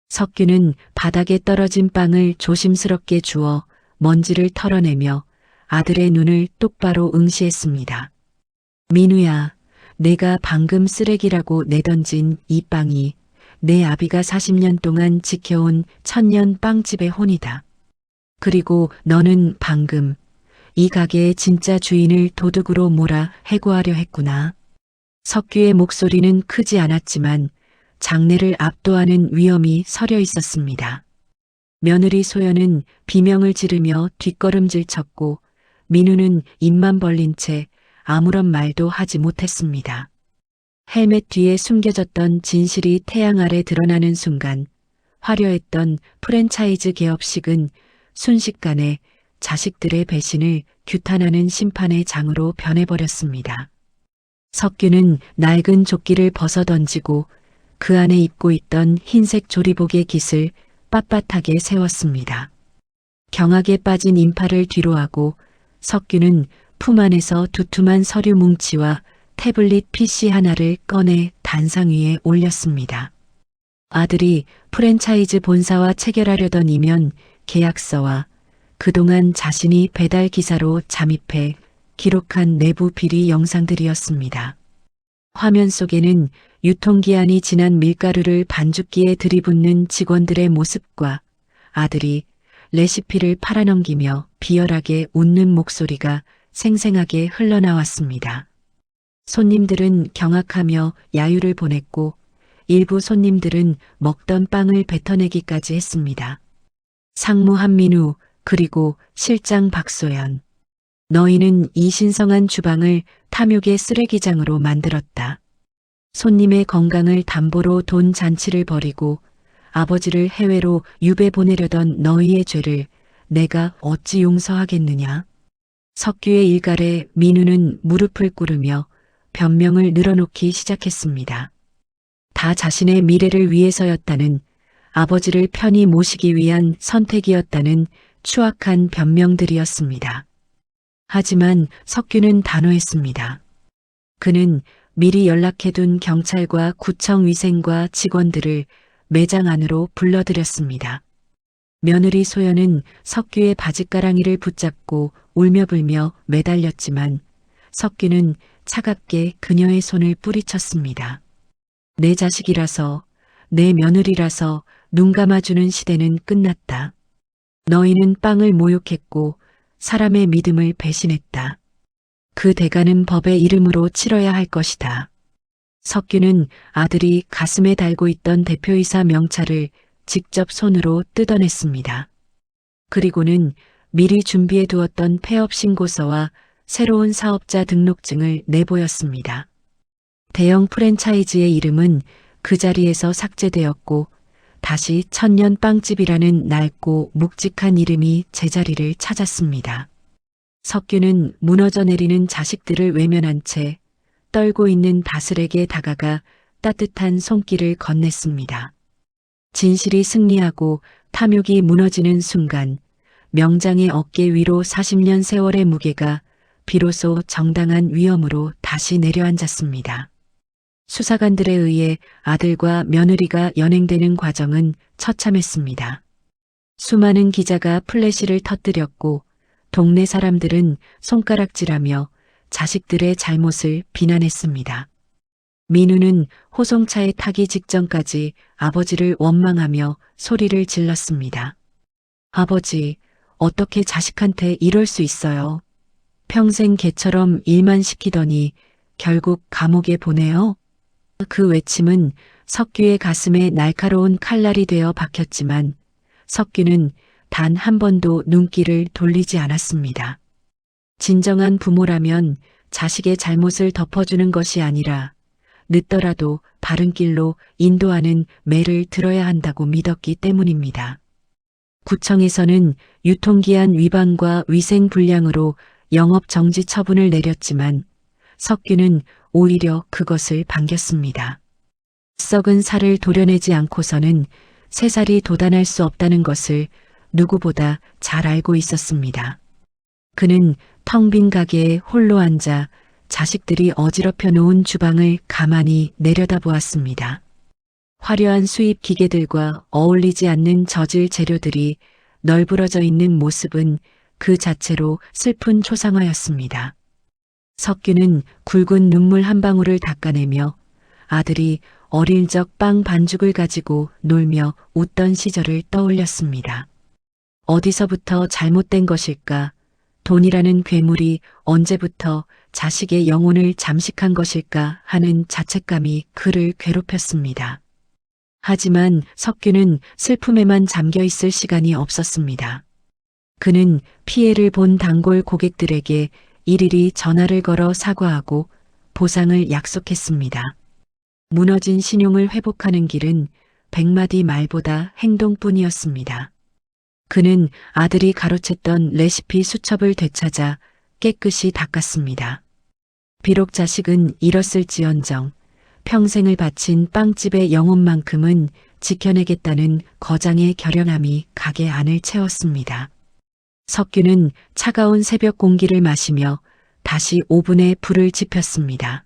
[SPEAKER 2] 석규는 바닥에 떨어진 빵을 조심스럽게 주워 먼지를 털어내며 아들의 눈을 똑바로 응시했습니다. 민우야, 내가 방금 쓰레기라고 내던진 이 빵이 내 아비가 40년 동안 지켜온 천년 빵집의 혼이다. 그리고 너는 방금 이 가게의 진짜 주인을 도둑으로 몰아 해고하려 했구나. 석규의 목소리는 크지 않았지만 장래를 압도하는 위험이 서려 있었습니다. 며느리 소연은 비명을 지르며 뒷걸음질 쳤고 민우는 입만 벌린 채 아무런 말도 하지 못했습니다. 헬멧 뒤에 숨겨졌던 진실이 태양 아래 드러나는 순간 화려했던 프랜차이즈 개업식은 순식간에 자식들의 배신을 규탄하는 심판의 장으로 변해버렸습니다. 석규는 낡은 조끼를 벗어던지고 그 안에 입고 있던 흰색 조리복의 깃을 빳빳하게 세웠습니다. 경악에 빠진 인파를 뒤로하고 석규는 품 안에서 두툼한 서류 뭉치와 태블릿 PC 하나를 꺼내 단상 위에 올렸습니다. 아들이 프랜차이즈 본사와 체결하려던 이면 계약서와 그동안 자신이 배달 기사로 잠입해 기록한 내부 비리 영상들이었습니다. 화면 속에는 유통기한이 지난 밀가루를 반죽기에 들이붓는 직원들의 모습과 아들이 레시피를 팔아넘기며 비열하게 웃는 목소리가 생생하게 흘러나왔습니다. 손님들은 경악하며 야유를 보냈고 일부 손님들은 먹던 빵을 뱉어내기까지 했습니다. 상무 한민우 그리고 실장 박소연. 너희는 이 신성한 주방을 탐욕의 쓰레기장으로 만들었다. 손님의 건강을 담보로 돈 잔치를 벌이고 아버지를 해외로 유배 보내려던 너희의 죄를 내가 어찌 용서하겠느냐. 석규의 일갈에 민우는 무릎을 꿇으며 변명을 늘어놓기 시작했습니다. 다 자신의 미래를 위해서였다는, 아버지를 편히 모시기 위한 선택이었다는 추악한 변명들이었습니다. 하지만 석규는 단호했습니다. 그는 미리 연락해둔 경찰과 구청 위생과 직원들을 매장 안으로 불러들였습니다. 며느리 소연은 석규의 바짓가랑이를 붙잡고 울며불며 매달렸지만 석규는 차갑게 그녀의 손을 뿌리쳤습니다. 내 자식이라서, 내 며느리라서 눈 감아주는 시대는 끝났다. 너희는 빵을 모욕했고 사람의 믿음을 배신했다. 그 대가는 법의 이름으로 치러야 할 것이다. 석규는 아들이 가슴에 달고 있던 대표이사 명찰을 직접 손으로 뜯어냈습니다. 그리고는 미리 준비해 두었던 폐업 신고서와 새로운 사업자 등록증을 내보였습니다. 대형 프랜차이즈의 이름은 그 자리에서 삭제되었고 다시 천년 빵집이라는 낡고 묵직한 이름이 제자리를 찾았습니다. 석규는 무너져 내리는 자식들을 외면한 채 떨고 있는 다슬에게 다가가 따뜻한 손길을 건넸습니다. 진실이 승리하고 탐욕이 무너지는 순간 명장의 어깨 위로 40년 세월의 무게가 비로소 정당한 위엄으로 다시 내려앉았습니다. 수사관들에 의해 아들과 며느리가 연행되는 과정은 처참했습니다. 수많은 기자가 플래시를 터뜨렸고 동네 사람들은 손가락질하며 자식들의 잘못을 비난했습니다. 민우는 호송차에 타기 직전까지 아버지를 원망하며 소리를 질렀습니다. 아버지, 어떻게 자식한테 이럴 수 있어요? 평생 개처럼 일만 시키더니 결국 감옥에 보내요? 그 외침은 석규의 가슴에 날카로운 칼날이 되어 박혔지만 석규는 단 한 번도 눈길을 돌리지 않았습니다. 진정한 부모라면 자식의 잘못을 덮어주는 것이 아니라 늦더라도 바른 길로 인도하는 매를 들어야 한다고 믿었기 때문입니다. 구청에서는 유통기한 위반과 위생 불량으로 영업 정지 처분을 내렸지만 석규는 오히려 그것을 반겼습니다. 썩은 살을 도려내지 않고서는 새살이 돋아날 수 없다는 것을 누구보다 잘 알고 있었습니다. 그는 텅 빈 가게에 홀로 앉아 자식들이 어지럽혀 놓은 주방을 가만히 내려다보았습니다. 화려한 수입 기계들과 어울리지 않는 저질 재료들이 널브러져 있는 모습은 그 자체로 슬픈 초상화였습니다. 석규는 굵은 눈물 한 방울을 닦아내며 아들이 어릴 적 빵 반죽을 가지고 놀며 웃던 시절을 떠올렸습니다. 어디서부터 잘못된 것일까? 돈이라는 괴물이 언제부터 자식의 영혼을 잠식한 것일까 하는 자책감이 그를 괴롭혔습니다. 하지만 석규는 슬픔에만 잠겨 있을 시간이 없었습니다. 그는 피해를 본 단골 고객들에게 일일이 전화를 걸어 사과하고 보상을 약속했습니다. 무너진 신용을 회복하는 길은 100마디 말보다 행동뿐이었습니다. 그는 아들이 가로챘던 레시피 수첩을 되찾아 깨끗이 닦았습니다. 비록 자식은 잃었을지언정 평생을 바친 빵집의 영혼만큼은 지켜내겠다는 거장의 결연함이 가게 안을 채웠습니다. 석규는 차가운 새벽 공기를 마시며 다시 오븐에 불을 지폈습니다.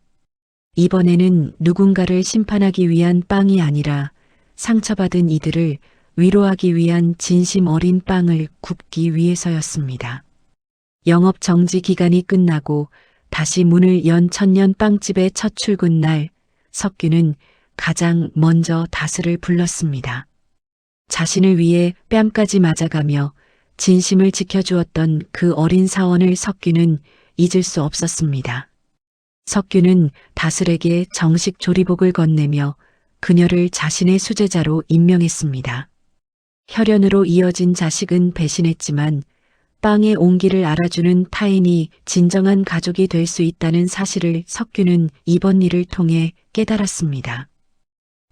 [SPEAKER 2] 이번에는 누군가를 심판하기 위한 빵이 아니라 상처받은 이들을 위로하기 위한 진심 어린 빵을 굽기 위해서였습니다. 영업 정지 기간이 끝나고 다시 문을 연 천년 빵집의 첫 출근 날 석규는 가장 먼저 다스를 불렀습니다. 자신을 위해 뺨까지 맞아가며 진심을 지켜주었던 그 어린 사원을 석규는 잊을 수 없었습니다. 석규는 다슬에게 정식 조리복을 건네며 그녀를 자신의 수제자로 임명했습니다. 혈연으로 이어진 자식은 배신했지만 빵의 온기를 알아주는 타인이 진정한 가족이 될 수 있다는 사실을 석규는 이번 일을 통해 깨달았습니다.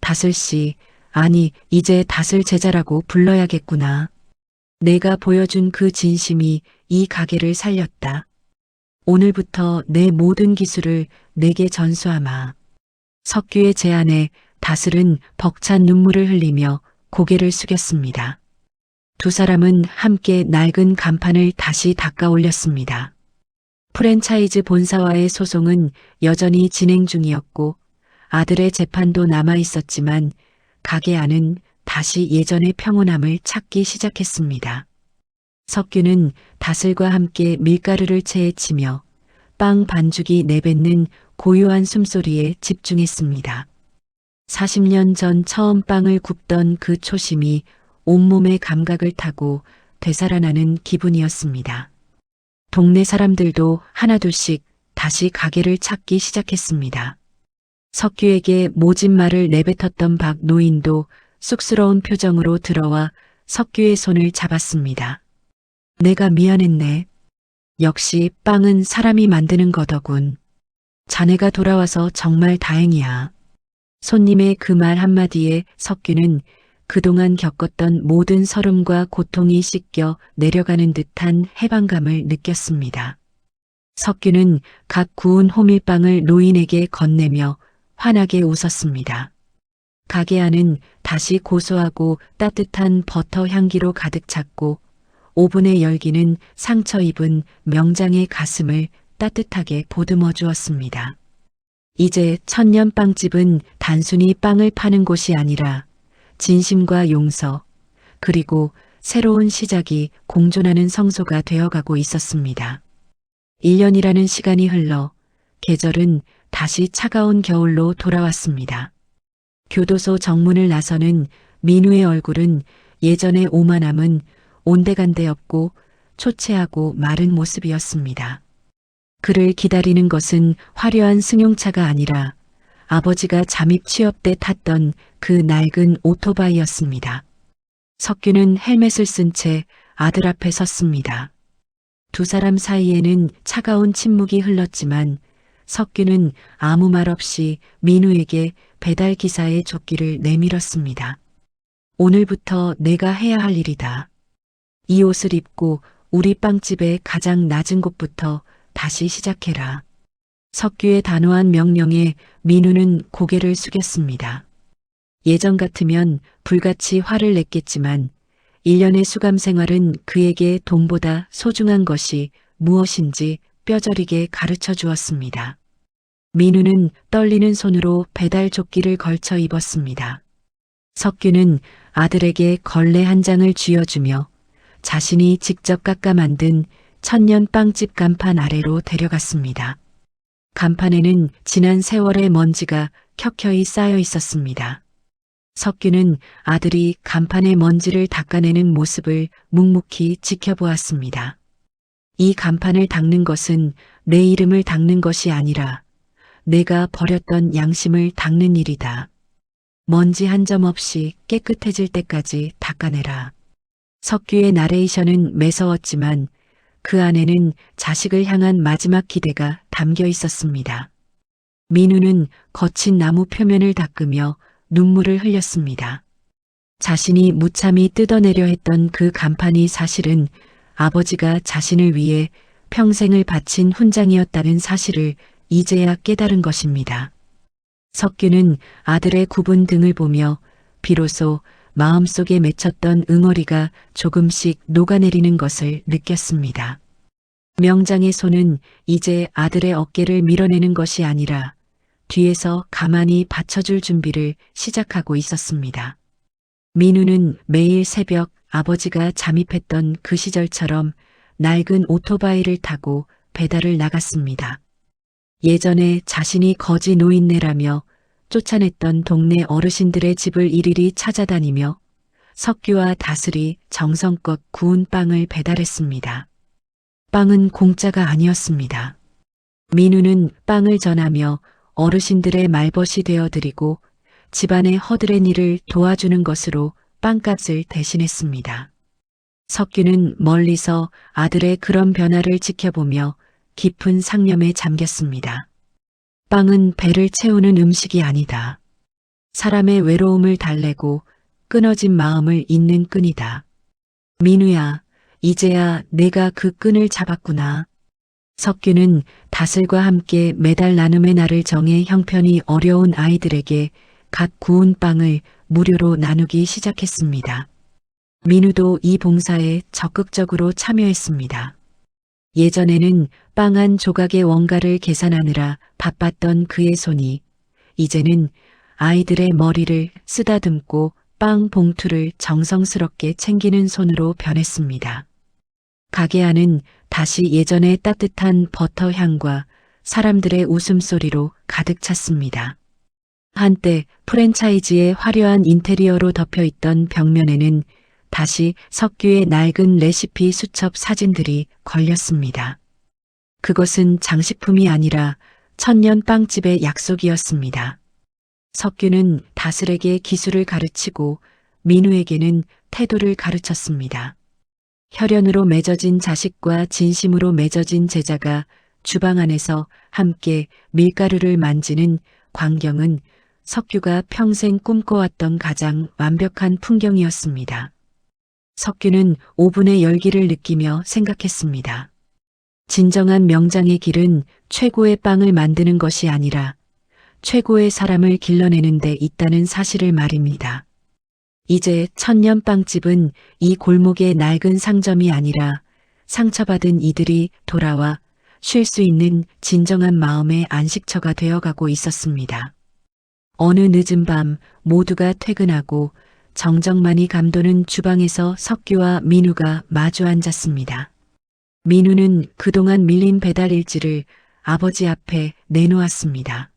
[SPEAKER 2] 다슬 씨, 아니, 이제 다슬 제자라고 불러야겠구나. 내가 보여준 그 진심이 이 가게를 살렸다. 오늘부터 내 모든 기술을 내게 전수하마. 석규의 제안에 다슬은 벅찬 눈물을 흘리며 고개를 숙였습니다. 두 사람은 함께 낡은 간판을 다시 닦아 올렸습니다. 프랜차이즈 본사와의 소송은 여전히 진행 중이었고 아들의 재판도 남아 있었지만 가게 안은 다시 예전의 평온함을 찾기 시작했습니다. 석규는 다슬과 함께 밀가루를 채헤치며 빵 반죽이 내뱉는 고요한 숨소리에 집중했습니다. 40년 전 처음 빵을 굽던 그 초심이 온몸의 감각을 타고 되살아나는 기분이었습니다. 동네 사람들도 하나둘씩 다시 가게를 찾기 시작했습니다. 석규에게 모진 말을 내뱉었던 박 노인도 쑥스러운 표정으로 들어와 석규의 손을 잡았습니다. 내가 미안했네. 역시 빵은 사람이 만드는 거더군. 자네가 돌아와서 정말 다행이야. 손님의 그 말 한마디에 석규는 그동안 겪었던 모든 서름과 고통이 씻겨 내려가는 듯한 해방감을 느꼈습니다. 석규는 각 구운 호밀빵을 노인에게 건네며 환하게 웃었습니다. 가게 안은 다시 고소하고 따뜻한 버터 향기로 가득 찼고 오븐의 열기는 상처 입은 명장의 가슴을 따뜻하게 보듬어 주었습니다. 이제 천년빵집은 단순히 빵을 파는 곳이 아니라 진심과 용서, 그리고 새로운 시작이 공존하는 성소가 되어가고 있었습니다. 1년이라는 시간이 흘러 계절은 다시 차가운 겨울로 돌아왔습니다. 교도소 정문을 나서는 민우의 얼굴은 예전의 오만함은 온데간데 없고 초췌하고 마른 모습이었습니다. 그를 기다리는 것은 화려한 승용차가 아니라 아버지가 잠입 취업 때 탔던 그 낡은 오토바이였습니다. 석규는 헬멧을 쓴 채 아들 앞에 섰습니다. 두 사람 사이에는 차가운 침묵이 흘렀지만 석규는 아무 말 없이 민우에게 배달 기사의 조끼를 내밀었습니다. 오늘부터 내가 해야 할 일이다. 이 옷을 입고 우리 빵집의 가장 낮은 곳부터 다시 시작해라. 석규의 단호한 명령에 민우는 고개를 숙였습니다. 예전 같으면 불같이 화를 냈겠지만 1년의 수감 생활은 그에게 돈보다 소중한 것이 무엇인지 뼈저리게 가르쳐 주었습니다. 민우는 떨리는 손으로 배달 조끼를 걸쳐 입었습니다. 석규는 아들에게 걸레 한 장을 쥐어주며 자신이 직접 깎아 만든 천년 빵집 간판 아래로 데려갔습니다. 간판에는 지난 세월의 먼지가 켜켜이 쌓여 있었습니다. 석규는 아들이 간판의 먼지를 닦아내는 모습을 묵묵히 지켜보았습니다. 이 간판을 닦는 것은 내 이름을 닦는 것이 아니라 내가 버렸던 양심을 닦는 일이다. 먼지 한 점 없이 깨끗해질 때까지 닦아내라. 석규의 나레이션은 매서웠지만 그 안에는 자식을 향한 마지막 기대가 담겨 있었습니다. 민우는 거친 나무 표면을 닦으며 눈물을 흘렸습니다. 자신이 무참히 뜯어내려 했던 그 간판이 사실은 아버지가 자신을 위해 평생을 바친 훈장이었다는 사실을 이제야 깨달은 것입니다. 석규는 아들의 굽은 등을 보며 비로소 마음속에 맺혔던 응어리가 조금씩 녹아내리는 것을 느꼈습니다. 명장의 손은 이제 아들의 어깨를 밀어내는 것이 아니라 뒤에서 가만히 받쳐줄 준비를 시작하고 있었습니다. 민우는 매일 새벽 아버지가 잠입했던 그 시절처럼 낡은 오토바이를 타고 배달을 나갔습니다. 예전에 자신이 거지 노인네라며 쫓아냈던 동네 어르신들의 집을 일일이 찾아다니며 석규와 다슬이 정성껏 구운 빵을 배달했습니다. 빵은 공짜가 아니었습니다. 민우는 빵을 전하며 어르신들의 말벗이 되어드리고 집안의 허드렛 일을 도와주는 것으로 빵값을 대신했습니다. 석규는 멀리서 아들의 그런 변화를 지켜보며 깊은 상념에 잠겼습니다. 빵은 배를 채우는 음식이 아니다. 사람의 외로움을 달래고 끊어진 마음을 잇는 끈이다. 민우야, 이제야 내가 그 끈을 잡았구나. 석규는 다슬과 함께 매달 나눔의 날을 정해 형편이 어려운 아이들에게 갓 구운 빵을 무료로 나누기 시작했습니다. 민우도 이 봉사에 적극적으로 참여했습니다. 예전에는 빵 한 조각의 원가를 계산하느라 바빴던 그의 손이 이제는 아이들의 머리를 쓰다듬고 빵 봉투를 정성스럽게 챙기는 손으로 변했습니다. 가게 안은 다시 예전의 따뜻한 버터 향과 사람들의 웃음소리로 가득 찼습니다. 한때 프랜차이즈의 화려한 인테리어로 덮여있던 벽면에는 다시 석규의 낡은 레시피 수첩 사진들이 걸렸습니다. 그것은 장식품이 아니라 천년 빵집의 약속이었습니다. 석규는 다슬에게 기술을 가르치고 민우에게는 태도를 가르쳤습니다. 혈연으로 맺어진 자식과 진심으로 맺어진 제자가 주방 안에서 함께 밀가루를 만지는 광경은 석규가 평생 꿈꿔왔던 가장 완벽한 풍경이었습니다. 석규는 오븐의 열기를 느끼며 생각했습니다. 진정한 명장의 길은 최고의 빵을 만드는 것이 아니라 최고의 사람을 길러내는 데 있다는 사실을 말입니다. 이제 천년빵집은 이 골목의 낡은 상점이 아니라 상처받은 이들이 돌아와 쉴 수 있는 진정한 마음의 안식처가 되어가고 있었습니다. 어느 늦은 밤 모두가 퇴근하고 정적만이 감도는 주방에서 석규와 민우가 마주 앉았습니다. 민우는 그동안 밀린 배달 일지를 아버지 앞에 내놓았습니다.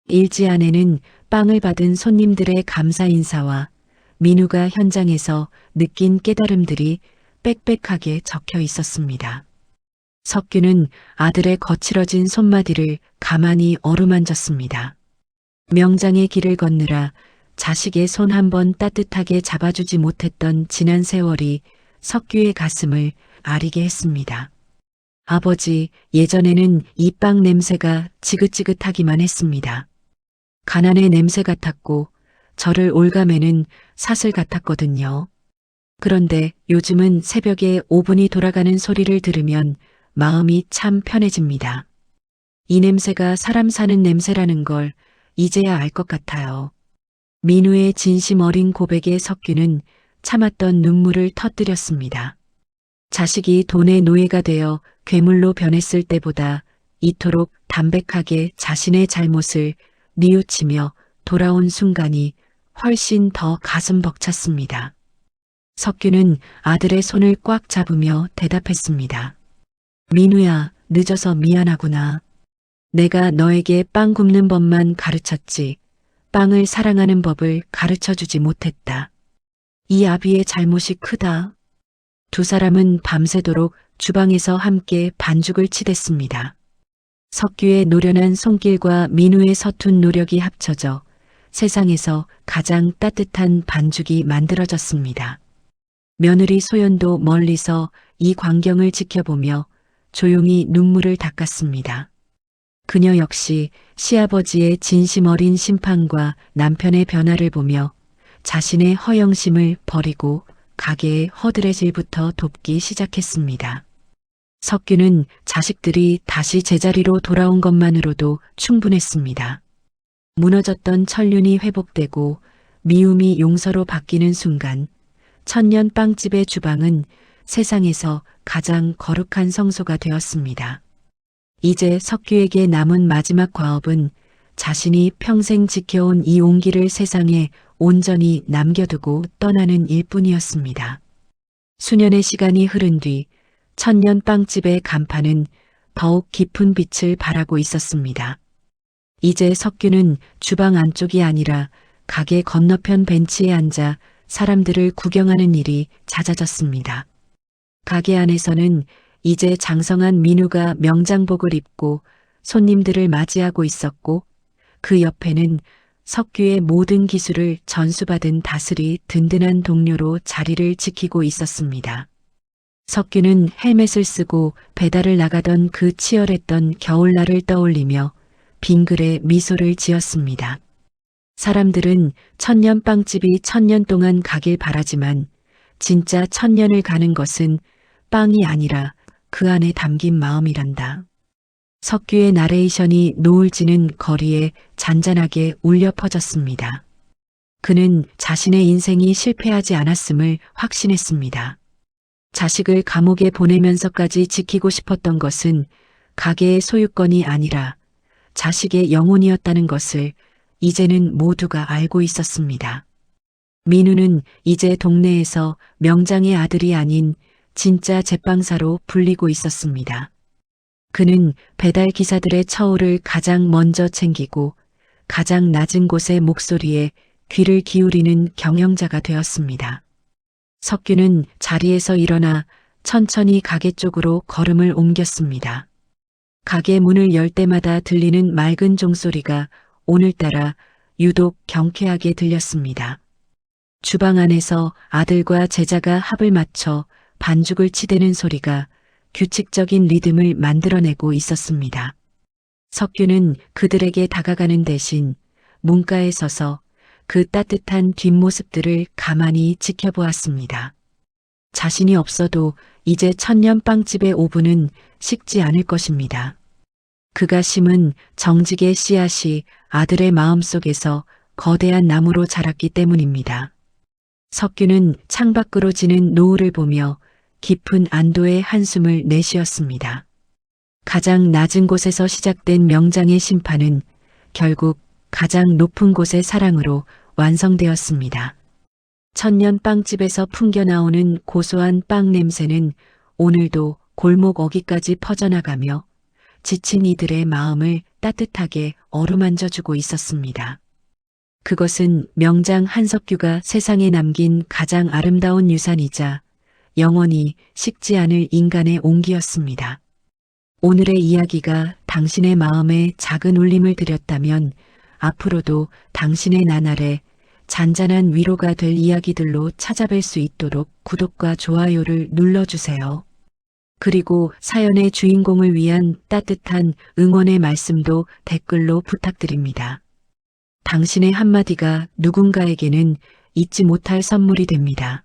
[SPEAKER 2] 일지 안에는 빵을 받은 손님들의 감사 인사와 민우가 현장에서 느낀 깨달음들이 빽빽하게 적혀 있었습니다. 석규는 아들의 거칠어진 손마디를 가만히 어루만졌습니다. 명장의 길을 걷느라 자식의 손 한 번 따뜻하게 잡아주지 못했던 지난 세월이 석규의 가슴을 아리게 했습니다. 아버지, 예전에는 이 빵 냄새가 지긋지긋하기만 했습니다. 가난의 냄새 같았고 저를 올가매는 사슬 같았거든요. 그런데 요즘은 새벽에 오븐이 돌아가는 소리를 들으면 마음이 참 편해집니다. 이 냄새가 사람 사는 냄새라는 걸 이제야 알 것 같아요. 민우의 진심 어린 고백에 석규는 참았던 눈물을 터뜨렸습니다. 자식이 돈의 노예가 되어 괴물로 변했을 때보다 이토록 담백하게 자신의 잘못을 뉘우치며 돌아온 순간이 훨씬 더 가슴 벅찼습니다. 석규는 아들의 손을 꽉 잡으며 대답했습니다. 민우야, 늦어서 미안하구나. 내가 너에게 빵 굽는 법만 가르쳤지 빵을 사랑하는 법을 가르쳐주지 못했다. 이 아비의 잘못이 크다. 두 사람은 밤새도록 주방에서 함께 반죽을 치댔습니다. 석규의 노련한 손길과 민우의 서툰 노력이 합쳐져 세상에서 가장 따뜻한 반죽이 만들어졌습니다. 며느리 소연도 멀리서 이 광경을 지켜보며 조용히 눈물을 닦았습니다. 그녀 역시 시아버지의 진심 어린 심판과 남편의 변화를 보며 자신의 허영심을 버리고 가게의 허드렛일부터 돕기 시작했습니다. 석규는 자식들이 다시 제자리로 돌아온 것만으로도 충분했습니다. 무너졌던 천륜이 회복되고 미움이 용서로 바뀌는 순간 천년 빵집의 주방은 세상에서 가장 거룩한 성소가 되었습니다. 이제 석규에게 남은 마지막 과업은 자신이 평생 지켜온 이 온기를 세상에 온전히 남겨두고 떠나는 일뿐이었습니다. 수년의 시간이 흐른 뒤 천년 빵집의 간판은 더욱 깊은 빛을 발하고 있었습니다. 이제 석규는 주방 안쪽이 아니라 가게 건너편 벤치에 앉아 사람들을 구경하는 일이 잦아졌습니다. 가게 안에서는 이제 장성한 민우가 명장복을 입고 손님들을 맞이하고 있었고 그 옆에는 석규의 모든 기술을 전수받은 다슬이 든든한 동료로 자리를 지키고 있었습니다. 석규는 헬멧을 쓰고 배달을 나가던 그 치열했던 겨울날을 떠올리며 빙글에 미소를 지었습니다. 사람들은 천년빵집이 천년 동안 가길 바라지만 진짜 천년을 가는 것은 빵이 아니라 그 안에 담긴 마음이란다. 석규의 나레이션이 노을 지는 거리에 잔잔하게 울려 퍼졌습니다. 그는 자신의 인생이 실패하지 않았음을 확신했습니다. 자식을 감옥에 보내면서까지 지키고 싶었던 것은 가게의 소유권이 아니라 자식의 영혼이었다는 것을 이제는 모두가 알고 있었습니다. 민우는 이제 동네에서 명장의 아들이 아닌 진짜 제빵사로 불리고 있었습니다. 그는 배달 기사들의 처우를 가장 먼저 챙기고 가장 낮은 곳의 목소리에 귀를 기울이는 경영자가 되었습니다. 석규는 자리에서 일어나 천천히 가게 쪽으로 걸음을 옮겼습니다. 가게 문을 열 때마다 들리는 맑은 종소리가 오늘따라 유독 경쾌하게 들렸습니다. 주방 안에서 아들과 제자가 합을 맞춰 반죽을 치대는 소리가 규칙적인 리듬을 만들어내고 있었습니다. 석규는 그들에게 다가가는 대신 문가에 서서 그 따뜻한 뒷모습들을 가만히 지켜보았습니다. 자신이 없어도 이제 천년빵집의 오븐은 식지 않을 것입니다. 그가 심은 정직의 씨앗이 아들의 마음속에서 거대한 나무로 자랐기 때문입니다. 석규는 창밖으로 지는 노을을 보며 깊은 안도의 한숨을 내쉬었습니다. 가장 낮은 곳에서 시작된 명장의 심판은 결국 가장 높은 곳의 사랑으로 완성되었습니다. 천년 빵집에서 풍겨나오는 고소한 빵 냄새는 오늘도 골목 어귀까지 퍼져나가며 지친 이들의 마음을 따뜻하게 어루만져주고 있었습니다. 그것은 명장 한석규가 세상에 남긴 가장 아름다운 유산이자 영원히 식지 않을 인간의 온기였습니다. 오늘의 이야기가 당신의 마음에 작은 울림을 드렸다면 앞으로도 당신의 나날에 잔잔한 위로가 될 이야기들로 찾아뵐 수 있도록 구독과 좋아요를 눌러주세요. 그리고 사연의 주인공을 위한 따뜻한 응원의 말씀도 댓글로 부탁드립니다. 당신의 한마디가 누군가에게는 잊지 못할 선물이 됩니다.